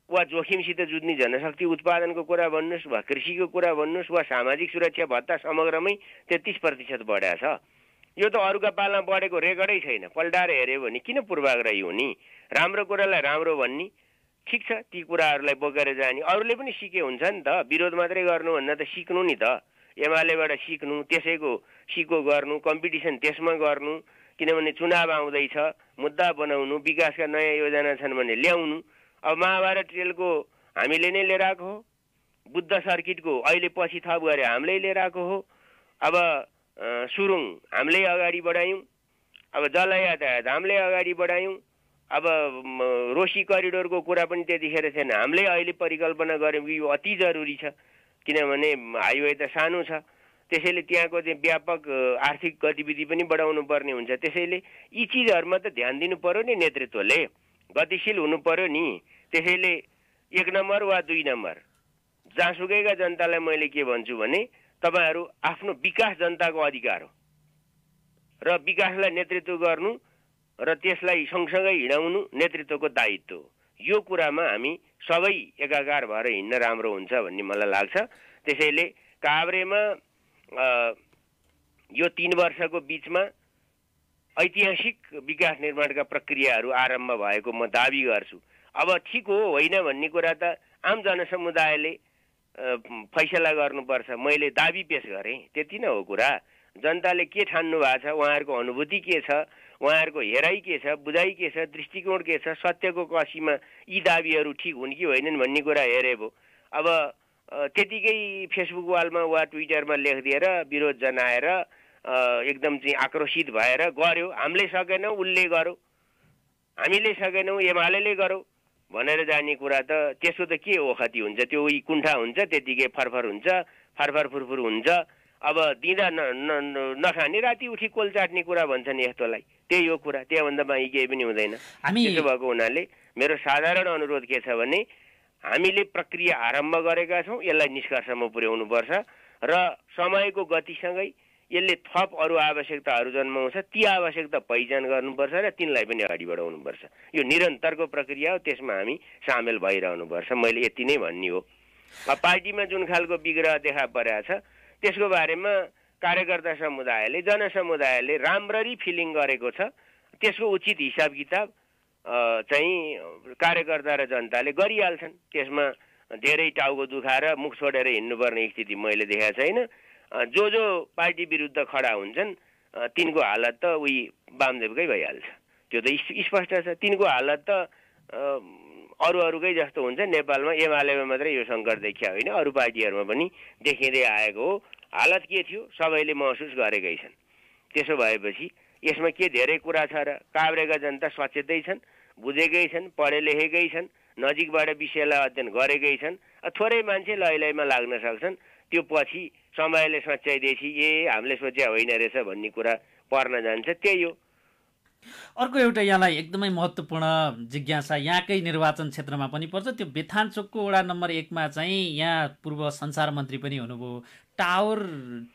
वा जोखिमसित जुझ्ने जनशक्ति उत्पादनको कुरा भन्नुहोस् वा कृषिको कुरा भन्नुहोस् वा सामाजिक सुरक्षा भत्ता समग्रमै 33% बढाएको छ। यो त अरूका पालामा बढेको रेकर्डै छैन। पल्टाएर हेऱ्यो भने किन पूर्वाग्रही हुने? राम्रो कुरालाई राम्रो भन्ने, ठिक छ, ती कुराहरूलाई बोकेर जाने। अरूले पनि सिके हुन्छ नि त, विरोध मात्रै गर्नुभन्दा त सिक्नु नि त, एमालेबाट सिक्नु, त्यसैको सिको गर्नु, कम्पिटिसन त्यसमा गर्नु। किनभने चुनाव आउँदैछ, मुद्दा बनाउनु, विकासका नयाँ योजना छन् भने ल्याउनु। अब महाभारत रेलको हामीले नै लिएर आएको हो, बुद्ध सर्किटको अहिले पछि थप गरे हामीले लिएर आएको हो। अब सुरुङ हामीले अगाडि बढायौँ, अब जल यातायात हामीले अगाडि बढायौँ। अब रोसी करिडोरको कुरा पनि त्यतिखेर थिएन, हामीले अहिले परिकल्पना गऱ्यौँ कि यो अति जरुरी छ। किनभने हाइवे त सानो छ, त्यसैले त्यहाँको चाहिँ व्यापक आर्थिक गतिविधि पनि बढाउनु पर्ने हुन्छ। त्यसैले यी चिजहरूमा त ध्यान दिनु पर्यो नि, नेतृत्वले गतिशील हुनु पर्यो नि। त्यसैले 1 नम्बर वा 2 नम्बर जहाँसुकैका जनतालाई मैले के भन्छु भने तपाईहरू आफ्नो विकास जनताको अधिकार हो र विकासलाई नेतृत्व गर्नु र त्यसलाई सँगसँगै हिँडाउनु नेतृत्वको दायित्व हो। यो कुरामा हामी सबै एकाकार भएर हिँड्न राम्रो हुन्छ भन्ने मलाई लाग्छ। त्यसैले काभ्रेमा यो 3 वर्षको बिचमा ऐतिहासिक विकास निर्माणका प्रक्रियाहरू आरम्भ भएको म दाबी गर्छु। अब ठिक हो होइन भन्ने कुरा त आम जनसमुदायले फैसला गर्नुपर्छ। मैले दाबी पेश गरेँ, त्यति नै हो कुरा। जनताले के ठान्नु भएको छ, उहाँहरूको अनुभूति के छ, उहाँहरूको हेराइ के छ, बुझाइ के छ, दृष्टिकोण के छ, सत्यको कसीमा यी दाबीहरू ठिक हुन् कि होइनन् भन्ने कुरा हेरे भयो। अब त्यतिकै फेसबुक वालमा वा ट्विटरमा लेखिदिएर विरोध जनाएर एकदम चाहिँ आक्रोशित भएर गर्यो, हामीले सकेनौँ उसले गर्यो, हामीले सकेनौँ एमाले गर्यो भनेर जाने कुरा त त्यसो त के ओखती हुन्छ? त्यो उही कुण्ठा हुन्छ, त्यतिकै फरफर हुन्छ, फरफर फुरफुर हुन्छ। अब दिँदा नखाने राति उठी कोल चाट्ने कुरा भन्छन् यस्तोलाई। त्यही हो कुरा, त्यहाँभन्दा बाँकी केही पनि हुँदैन। त्यसो भएको हुनाले मेरो साधारण अनुरोध के छ भने हामीले प्रक्रिया आरम्भ गरेका छौँ, यसलाई निष्कर्षमा पुर्याउनुपर्छ र समयको गतिसँगै यसले थप अरू आवश्यकताहरू जन्माउँछ, ती आवश्यकता पहिचान गर्नुपर्छ र तिनलाई पनि अगाडि बढाउनुपर्छ। यो निरन्तरको प्रक्रिया हो, त्यसमा हामी सामेल भइरहनुपर्छ। मैले यति नै भन्ने हो। पार्टीमा जुन खालको विग्रह देखा परेको छ त्यसको बारेमा कार्यकर्ता समुदायले, जनसमुदायले राम्ररी फिलिङ गरेको छ। त्यसको उचित हिसाब किताब चाहिँ कार्यकर्ता र जनताले गरिहाल्छन्। त्यसमा धेरै टाउको दुखाएर मुख छोडेर हिँड्नुपर्ने स्थिति मैले देखाएको छैन। जो पार्टी विरुद्ध खडा हुन्छन् तिनको हालत त उही वामदेवकै भइहाल्छ, त्यो त स्पष्ट छ। तिनको हालत त अरूकै जस्तो हुन्छ। नेपालमा एमालेमा मात्रै यो सङ्कट देखिया होइन, अरू पार्टीहरूमा पनि देखिँदै आएको हो। हालत के थियो सबैले महसुस गरेकै छन्। त्यसो भएपछि यसमा के धेरै कुरा छ र? काभ्रेका जनता सचेतै छन्, बुझेकै छन्, पढे लेखेकै छन्, नजिकबाट विषयलाई अध्ययन गरेकै छन्। थोरै मान्छे लैलैमा लाग्न सक्छन्, त्यो पछि समयले सच्याइदिएपछि हामीले सोचे होइन रहेछ भन्ने कुरा पर्न जान्छ। त्यही हो।
अर्को एउटा यहाँलाई एकदमै महत्त्वपूर्ण जिज्ञासा यहाँकै निर्वाचन क्षेत्रमा पनि पर्छ। त्यो बेथानचोकको वडा नम्बर 1 मा चाहिँ यहाँ पूर्व सञ्चार मन्त्री पनि हुनुभयो। टावर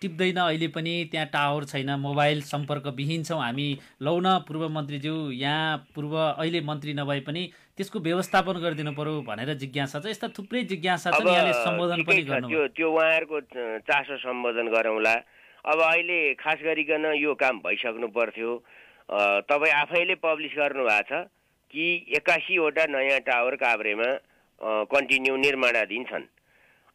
टिप्दैन अहिले पनि, त्यहाँ टावर छैन, मोबाइल सम्पर्कविहीन छौँ हामी। लौ न पूर्व मन्त्रीज्यू, यहाँ पूर्व अहिले मन्त्री नभए पनि त्यसको व्यवस्थापन गरिदिनु पर्यो भनेर जिज्ञासा छ। यस्ता थुप्रै जिज्ञासा छन्, यहाँले सम्बोधन पनि गर्नुभयो।
त्यो उहाँहरूको चासो सम्बोधन गरौँला। अब अहिले खास गरिकन यो काम भइसक्नु पर्थ्यो। तपाईँ आफैले पब्लिस गर्नुभएको छ कि 81 वटा नयाँ टावर काभ्रेमा कन्टिन्यू निर्माणाधीन छन्।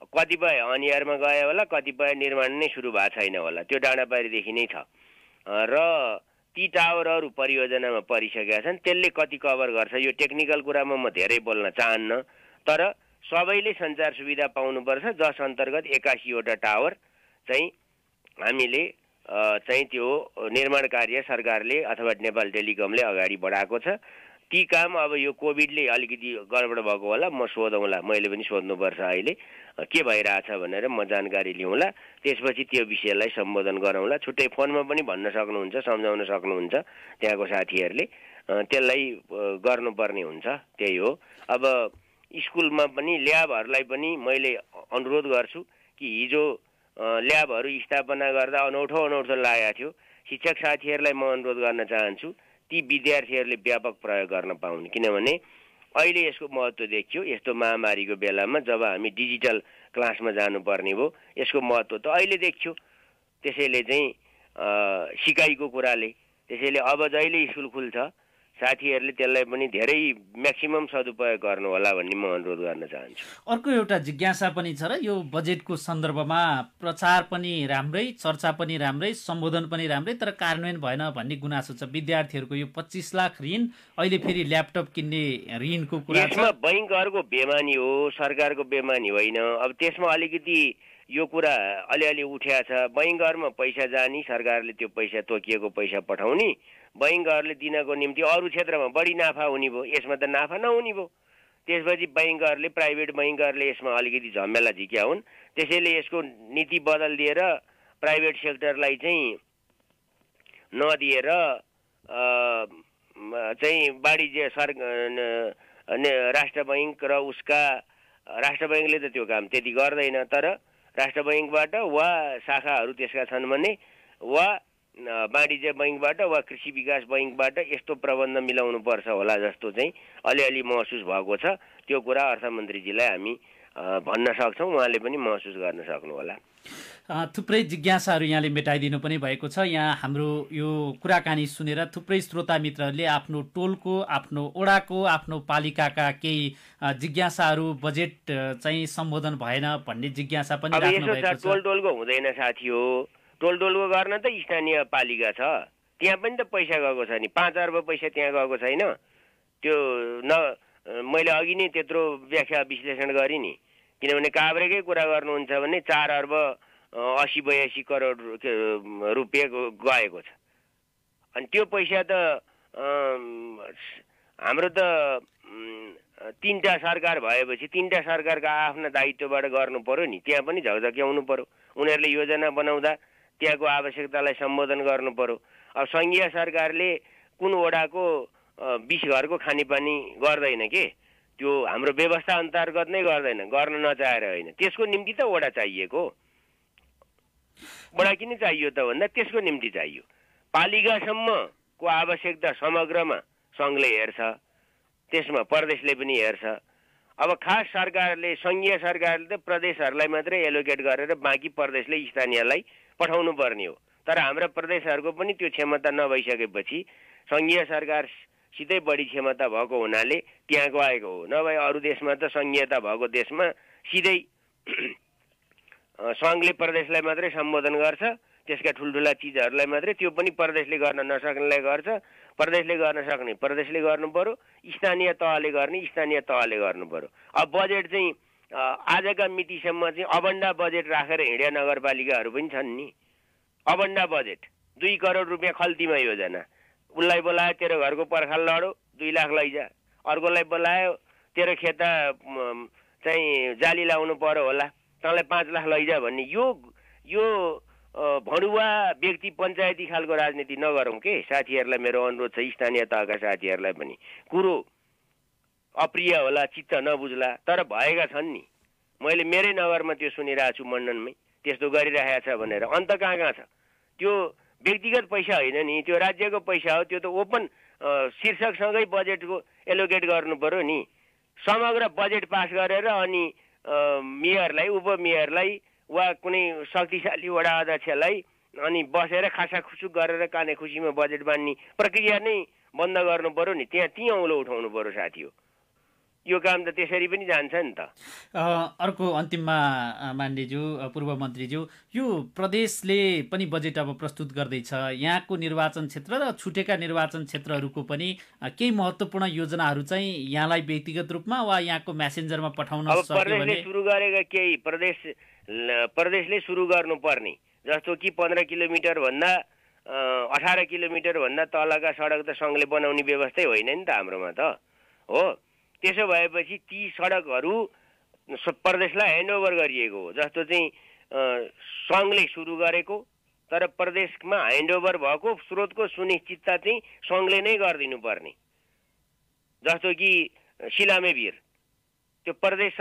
कतिपय अनियरमा गयो होला, कतिपय निर्माण नै सुरु भएको छैन होला, त्यो डाँडापारीदेखि नै छ। र ती टावरहरू परियोजनामा परिसकेका छन्। त्यसले कति कभर गर्छ यो टेक्निकल कुरामा म धेरै बोल्न चाहन्न, तर सबैले सञ्चार सुविधा पाउनुपर्छ, जस अन्तर्गत 81 वटा टावर चाहिँ हामीले चाहिँ त्यो निर्माण कार्य सरकारले अथवा नेपाल टेलिकमले अगाडि बढाएको छ। ती काम अब यो कोभिडले अलिकति गडबड भएको होला, म सोधौँला, मैले पनि सोध्नुपर्छ अहिले के भइरहेछ भनेर म जानकारी लिउँला। त्यसपछि त्यो विषयलाई सम्बोधन गरौँला। छुट्टै फोनमा पनि भन्न सक्नुहुन्छ, सम्झाउन सक्नुहुन्छ त्यहाँको साथीहरूले, त्यसलाई गर्नुपर्ने हुन्छ। त्यही हो। अब स्कुलमा पनि ल्याबहरूलाई पनि मैले अनुरोध गर्छु कि हिजो ल्याबहरू स्थापना गर्दा अनौठो लागेको थियो। शिक्षक साथीहरूलाई म अनुरोध गर्न चाहन्छु ती विद्यार्थीहरूले व्यापक प्रयोग गर्न पाउन्, किनभने अहिले यसको महत्त्व देखियो। यस्तो महामारीको बेलामा जब हामी डिजिटल क्लासमा जानुपर्ने भयो, यसको महत्त्व त अहिले देखियो। त्यसैले चाहिँ सिकाइको कुराले, त्यसैले अब जहिले स्कुल खुल्छ साथीहरूले त्यसलाई पनि धेरै म्याक्सिमम सदुपयोग गर्नु होला भन्ने म अनुरोध गर्न चाहन्छु।
अर्को एउटा जिज्ञासा पनि छ र, यो बजेटको सन्दर्भमा प्रचार पनि राम्रै, चर्चा पनि राम्रै, सम्बोधन पनि राम्रै, तर कार्यान्वयन भएन भन्ने गुनासो छ विद्यार्थीहरूको। यो 25 लाख ऋण, अहिले फेरि ल्यापटप किन्ने ऋणको कुरा छ।
यसमा बैंकहरूको बेमानी हो, सरकारको बेमानी होइन। अब त्यसमा अलिकति यो कुरा अलिअलि उठ्या छ। बैंकहरूमा पैसा जाने, सरकारले त्यो पैसा तोकिएको पैसा पठाउने, बैंकहरूले दिनको निम्ति अरू क्षेत्रमा बढी नाफा हुने भयो, यसमा त नाफा नहुने भयो। त्यसपछि बैंकहरूले, प्राइभेट बैंकहरूले यसमा अलिकति झमेला झिक्या हुन्। त्यसैले यसको नीति बदलिदिएर प्राइभेट सेक्टरलाई चाहिँ नदिएर चाहिँ वाणिज्य राष्ट्र बैंक र उसका, राष्ट्र बैंकले त त्यो काम त्यति गर्दैन, तर राष्ट्र बैंकबाट वा शाखाहरू त्यसका छन् भने वा वाणिज्य बैङ्कबाट वा कृषि विकास बैङ्कबाट यस्तो प्रबन्ध मिलाउनु पर्छ होला जस्तो चाहिँ अलिअलि महसुस भएको छ। त्यो कुरा अर्थमन्त्रीजीलाई हामी भन्न सक्छौँ, उहाँले पनि महसुस गर्न सक्नुहोला।
थुप्रै जिज्ञासाहरू यहाँले मेटाइदिनु पनि भएको छ। यहाँ हाम्रो यो कुराकानी सुनेर थुप्रै श्रोता मित्रहरूले आफ्नो टोलको, आफ्नो ओडाको, आफ्नो पालिकाका केही जिज्ञासाहरू बजेट चाहिँ सम्बोधन भएन भन्ने जिज्ञासा पनि राख्नु भएको छ।
टोल टोलको हुँदैन साथी हो, टोल टोलको गर्न त स्थानीय पालिका छ, त्यहाँ पनि त पैसा गएको छ नि, 5 अर्ब पैसा त्यहाँ गएको छैन। त्यो मैले अघि नै त्यत्रो व्याख्या विश्लेषण गरेँ नि, किनभने काभ्रेकै कुरा गर्नुहुन्छ भने 4 अर्ब 80-82 करोड रुपियाँ गएको छ। अनि त्यो पैसा त हाम्रो त 3टा सरकार भएपछि 3टा सरकारका आफ्ना दायित्वबाट गर्नु पर्यो नि, त्यहाँ पनि झकझक्याउनु पर्यो। उनीहरूले योजना बनाउँदा त्यहाँको आवश्यकतालाई सम्बोधन गर्नु पर्यो। अब सङ्घीय सरकारले कुन वडाको 20 घरको खानेपानी गर्दैन के, त्यो हाम्रो व्यवस्था अन्तर्गत नै गर्दैन, गर्न नचाहेर होइन। त्यसको निम्ति त वडा चाहिएको, वडा किन चाहियो त भन्दा त्यसको निम्ति चाहियो। पालिकासम्मको आवश्यकता समग्रमा सङ्घले हेर्छ, त्यसमा प्रदेशले पनि हेर्छ। अब खास सरकारले, सङ्घीय सरकारले त प्रदेशहरूलाई मात्रै एलोकेट गरेर बाँकी प्रदेशले स्थानीयलाई पठाउनु पर्ने हो। तर हाम्रा प्रदेशहरूको पनि त्यो क्षमता नभइसकेपछि सङ्घीय सरकारसितै बढी क्षमता भएको हुनाले त्यहाँको आएको हो। नभए अरू देशमा त सङ्घीयता भएको देशमा सिधै सङ्घले प्रदेशलाई मात्रै सम्बोधन गर्छ, त्यसका ठुल्ठुला चिजहरूलाई मात्रै, त्यो पनि प्रदेशले गर्न नसक्नेलाई गर्छ। प्रदेशले गर्न सक्ने प्रदेशले गर्नु पर्यो, स्थानीय तहले गर्ने स्थानीय तहले गर्नु पर्यो। अब बजेट चाहिँ आजका मितिसम्म चाहिँ अबन्डा बजेट राखेर हिँड्या नगरपालिकाहरू पनि छन् नि। अबन्डा बजेट 2 करोड रुपियाँ खल्तीमा योजना, उसलाई बोलायो तेरो घरको पर्खाल लडो 2 लाख लैजा, अर्कोलाई बोलायो तेरो खेता चाहिँ जाली लाउनु पर्यो होला तँलाई 5 लाख लैजा भन्ने यो भणुवा व्यक्ति पञ्चायती खालको राजनीति नगरौँ के। साथीहरूलाई मेरो अनुरोध छ, स्थानीय तहका साथीहरूलाई पनि कुरो अप्रिय होला, चित्त नबुझ्ला, तर भएका छन् नि। मैले मेरै नगरमा त्यो सुनिरहेको छु, मण्डनमै त्यस्तो गरिरहेको छ भनेर। अन्त कहाँ छ? त्यो व्यक्तिगत पैसा होइन नि, त्यो राज्यको पैसा हो। त्यो त ओपन शीर्षकसँगै बजेटको एलोकेट गर्नु पर्यो नि। समग्र बजेट पास गरेर अनि मेयरलाई, उपमेयरलाई वा कुनै शक्तिशाली वडा अध्यक्षलाई अनि बसेर खासाखुसुक गरेर काने खुसीमा बजेट बाँड्ने प्रक्रिया नै बन्द गर्नु पर्यो नि। त्यहाँ औलो उठाउनु पर्यो साथी हो। यो काम त त्यसरी पनि जान्छ नि त।
अर्को अन्तिममा मान्यज्यू, पूर्व मन्त्रीज्यू, यो प्रदेशले पनि बजेट अब प्रस्तुत गर्दैछ। यहाँको निर्वाचन क्षेत्र र छुटेका निर्वाचन क्षेत्रहरूको पनि केही महत्त्वपूर्ण योजनाहरू चाहिँ यहाँलाई व्यक्तिगत रूपमा वा यहाँको म्यासेन्जरमा पठाउन सक्यो भने?
प्रदेशले सुरु गरेका केही प्रदेशले सुरु गर्नुपर्ने, जस्तो कि 15 किलोमिटर भन्दा 18 किलोमिटर भन्दा तलका सडक त सङ्घले बनाउने व्यवस्थै होइन नि त हाम्रोमा त हो। त्यसो भएपछि ती सडकहरू प्रदेशलाई ह्यान्डओभर गरिएको हो। जस्तो चाहिँ सङ्घले सुरु गरेको तर प्रदेशमा ह्यान्डओभर भएको स्रोतको सुनिश्चितता चाहिँ सङ्घले नै गरिदिनु पर्ने। जस्तो कि सिलामे भिर त्यो प्रदेश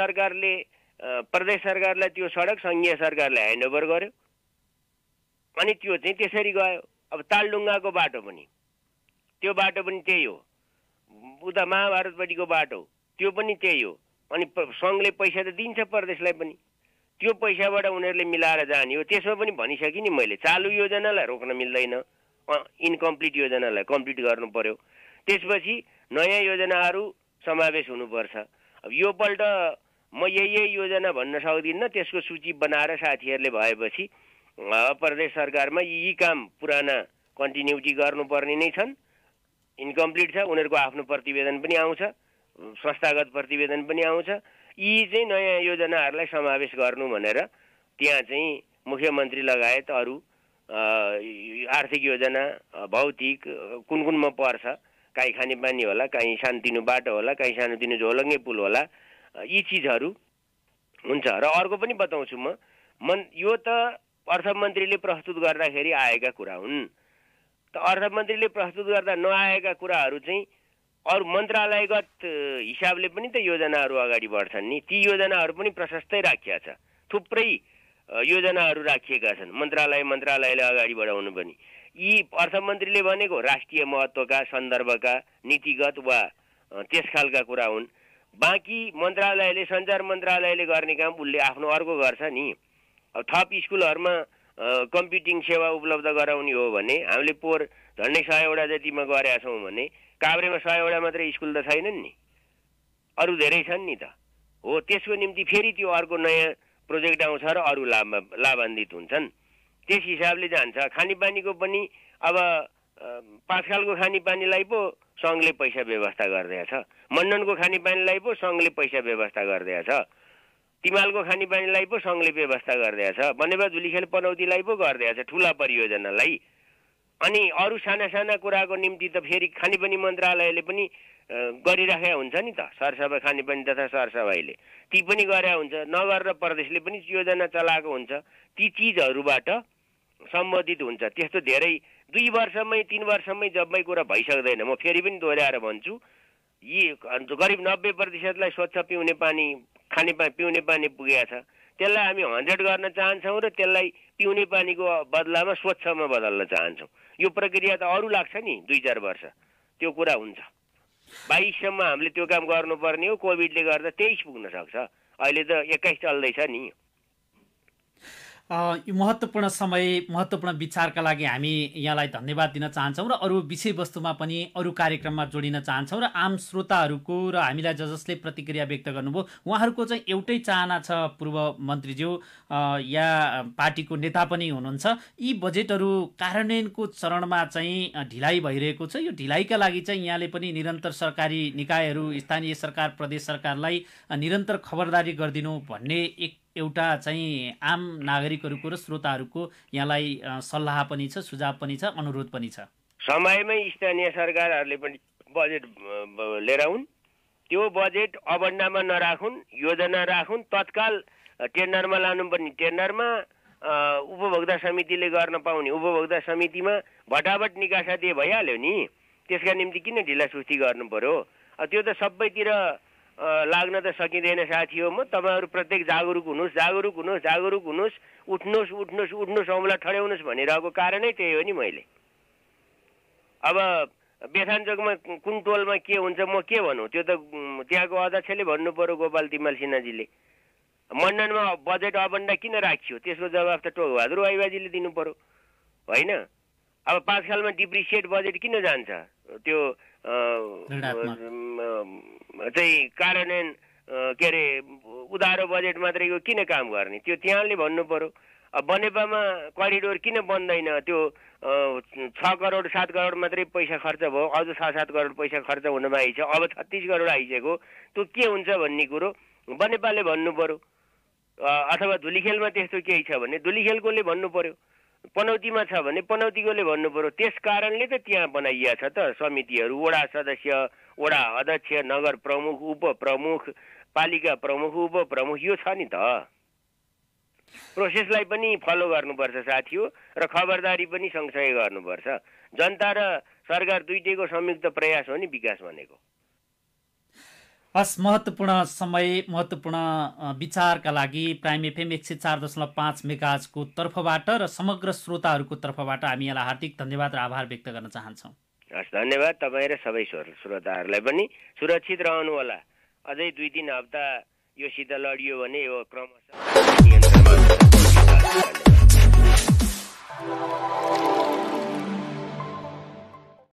सरकारलाई त्यो सडक सङ्घीय सरकारले ह्यान्डओभर गर्यो अनि त्यो चाहिँ त्यसरी गयो। अब तालडुङ्गाको बाटो पनि त्यही हो, उता महाभारतपट्टिको बाटो त्यो पनि त्यही हो। अनि सङ्घले पैसा त दिन्छ प्रदेशलाई पनि, त्यो पैसाबाट उनीहरूले मिलाएर जाने हो। त्यसमा पनि भनिसकेँ नि मैले, चालु योजनालाई रोक्न मिल्दैन, इन्कम्प्लिट योजनालाई कम्प्लिट गर्नु पर्यो। त्यसपछि नयाँ योजनाहरू समावेश हुनुपर्छ। अब योपल्ट म यही योजना भन्न सक्दिनँ, त्यसको सूची बनाएर साथीहरूले भएपछि प्रदेश सरकारमा यी काम पुराना कन्टिन्युटी गर्नुपर्ने नै छन्। इन्कम्प्लिट छ, उनीहरूको आफ्नो प्रतिवेदन पनि आउँछ, संस्थागत प्रतिवेदन पनि आउँछ। यी चाहिँ नयाँ योजनाहरूलाई समावेश गर्नु भनेर त्यहाँ चाहिँ मुख्यमन्त्री लगायत अरू आर्थिक योजना, भौतिक कुनमा पर्छ, काहीँ खानेपानी होला, काहीँ सानोतिनो बाटो होला, काहीँ सानोतिनो झोलङ्गे पुल होला, यी चिजहरू हुन्छ। र अर्को पनि बताउँछु यो त अर्थमन्त्रीले प्रस्तुत गर्दाखेरि आएका कुरा हुन्। त अर्थमन्त्रीले प्रस्तुत गर्दा नआएका कुराहरू चाहिँ अरू मन्त्रालयगत हिसाबले पनि त योजनाहरू अगाडि बढ्छन् नि। ती योजनाहरू पनि प्रशस्तै राखिया छ, थुप्रै योजनाहरू राखिएका छन् मन्त्रालयले अगाडि बढाउनु पनि। यी अर्थमन्त्रीले भनेको राष्ट्रिय महत्त्वका सन्दर्भका नीतिगत वा त्यस खालका कुरा हुन्। बाँकी मन्त्रालयले सञ्चार मन्त्रालयले गर्ने काम उसले आफ्नो अर्को गर्छ नि। अब थप स्कुलहरूमा कम्प्युटिङ सेवा उपलब्ध गराउने हो भने हामीले पोहोर झन्डै 100 जतिमा गरेका छौँ भने काभ्रेमा 100 मात्रै स्कुल त छैनन् नि, अरू धेरै छन् नि त। हो, त्यसको निम्ति फेरि त्यो अर्को नयाँ प्रोजेक्ट आउँछ र अरू लाभान्वित हुन्छन्। त्यस हिसाबले जान्छ। खानेपानीको पनि अब 5 खालको खानेपानीलाई पो सङ्घले पैसा व्यवस्था गरिदिएको छ, मण्डनको खानेपानीलाई पो सङ्घले पैसा व्यवस्था गरिदिएको छ, तिमालको खानेपानीलाई पो सङ्घले व्यवस्था गरिदिएको छ, बनेपा धुलीखेल पनौतीलाई पो गरिदिएको छ ठुला परियोजनालाई। अनि अरू साना साना कुराको निम्ति त फेरि खानेपानी मन्त्रालयले पनि गरिराखेका हुन्छ नि त, सरसफाइ खानेपानी तथा सरसफाइले ती पनि गरेका हुन्छ, नगर र प्रदेशले पनि योजना चलाएको हुन्छ। ती चिजहरूबाट सम्बन्धित हुन्छ। त्यस्तो धेरै 2 वर्षमै 3 वर्षमै जम्मै कुरा भइसक्दैन। म फेरि पनि दोहोऱ्याएर भन्छु, यी करिब 90% स्वच्छ पिउने पानी पिउने पानी पुगेको छ। त्यसलाई हामी 100 गर्न चाहन्छौँ र त्यसलाई पिउने पानीको बदलामा स्वच्छमा बदल्न चाहन्छौँ। यो प्रक्रिया त अरू लाग्छ नि 2-4 वर्ष, त्यो कुरा हुन्छ। 22 सम्म हामीले त्यो काम गर्नुपर्ने हो। कोभिडले गर्दा 23 पुग्न सक्छ, अहिले त 21 चल्दैछ नि।
यो महत्त्वपूर्ण समय, महत्त्वपूर्ण विचारका लागि हामी यहाँलाई धन्यवाद दिन चाहन्छौँ र अरू विषयवस्तुमा पनि अरू कार्यक्रममा जोडिन चाहन्छौँ। र आम श्रोताहरूको र हामीलाई जसले प्रतिक्रिया व्यक्त गर्नुभयो उहाँहरूको चाहिँ एउटै चाहना छ, पूर्व मन्त्रीज्यू या पार्टीको नेता पनि हुनुहुन्छ, यी बजेटहरू कार्यान्वयनको चरणमा चाहिँ ढिलाइ भइरहेको छ। यो ढिलाइका लागि चाहिँ यहाँले पनि निरन्तर सरकारी निकायहरू, स्थानीय सरकार, प्रदेश सरकारलाई निरन्तर खबरदारी गरिदिनु भन्ने एउटा चाहिँ आम नागरिकहरूको र श्रोताहरूको यहाँलाई सल्लाह पनि छ, सुझाव पनि छ, अनुरोध पनि छ।
समयमै स्थानीय सरकारहरूले पनि बजेट लिएर आउन्, त्यो बजेट अबन्डामा नराखुन्, योजना राखुन्, तत्काल टेन्डरमा लानुपर्ने टेन्डरमा, उपभोक्ता समितिले गर्न पाउने उपभोक्ता समितिमा भटाभट निकासा दिए भइहाल्यो नि। त्यसका निम्ति किन ढिलासुस्ती गर्नु पर्यो? त्यो त सबैतिर लाग्न त सकिँदैन साथी हो। म तपाईँहरू प्रत्येक जागरुक हुनुहोस्, जागरुक हुनुहोस्, जागरुक हुनुहोस्, उठ्नुहोस् उठ्नुहोस् उठ्नुहोस्, औँला ठड्याउनुहोस् भनिरहेको कारणै त्यही हो नि। मैले अब बेथानचोकमा कुन टोलमा के हुन्छ म के भनौँ? त्यो त त्यहाँको अध्यक्षले भन्नु पर्यो, गोपाल तिमल सिन्हाजीले। मण्डनमा बजेट अबन्डा किन राखियो त्यसको जवाब त टोकबहादुर वाइबाजीले दिनु पर्यो, होइन? अब 5 खालमा डिप्रिसिएट बजेट किन जान्छ? त्यो चाहिँ कार्यान्वयन के अरे उधारो बजेट मात्रैको किन काम गर्ने? त्यो त्यहाँले भन्नु पर्यो। अब बनेपामा करिडोर किन बन्दैन? त्यो 6 करोड 7 करोड मात्रै पैसा खर्च भयो, अझ 6-7 करोड पैसा खर्च हुन बाँकी छ, अब 36 करोड आइसक्यो। त्यो के हुन्छ भन्ने कुरो बनेपाले भन्नु पर्यो। अथवा धुलीखेलमा त्यस्तो केही छ भने धुलीखेलकोले भन्नु पर्यो, पनौतीमा छ भने पनौतीकोले भन्नु पर्यो। त्यस कारणले त त्यहाँ बनाइएको छ त समितिहरू, वडा सदस्य, वडा अध्यक्ष, नगर प्रमुख, उपप्रमुख, पालिका प्रमुख, उपप्रमुख, यो छ नि त। प्रोसेसलाई पनि फलो गर्नुपर्छ साथी हो, र खबरदारी पनि सँगसँगै गर्नुपर्छ। जनता र सरकार दुईटैको संयुक्त प्रयास हो नि विकास भनेको।
हस्, महत्त्वपूर्ण समय, महत्त्वपूर्ण विचारका लागि प्राइम FM 104.5 मेगाहर्जको तर्फबाट र समग्र श्रोताहरूको तर्फबाट हामी यहाँलाई हार्दिक धन्यवाद र आभार व्यक्त गर्न चाहन्छौँ।
हस्, धन्यवाद। तपाईँ र सबै श्रोताहरूलाई पनि सुरक्षित रहनु होला। अझै 2-3 हप्ता योसित लडियो भने यो क्रमशः नियन्त्रणमा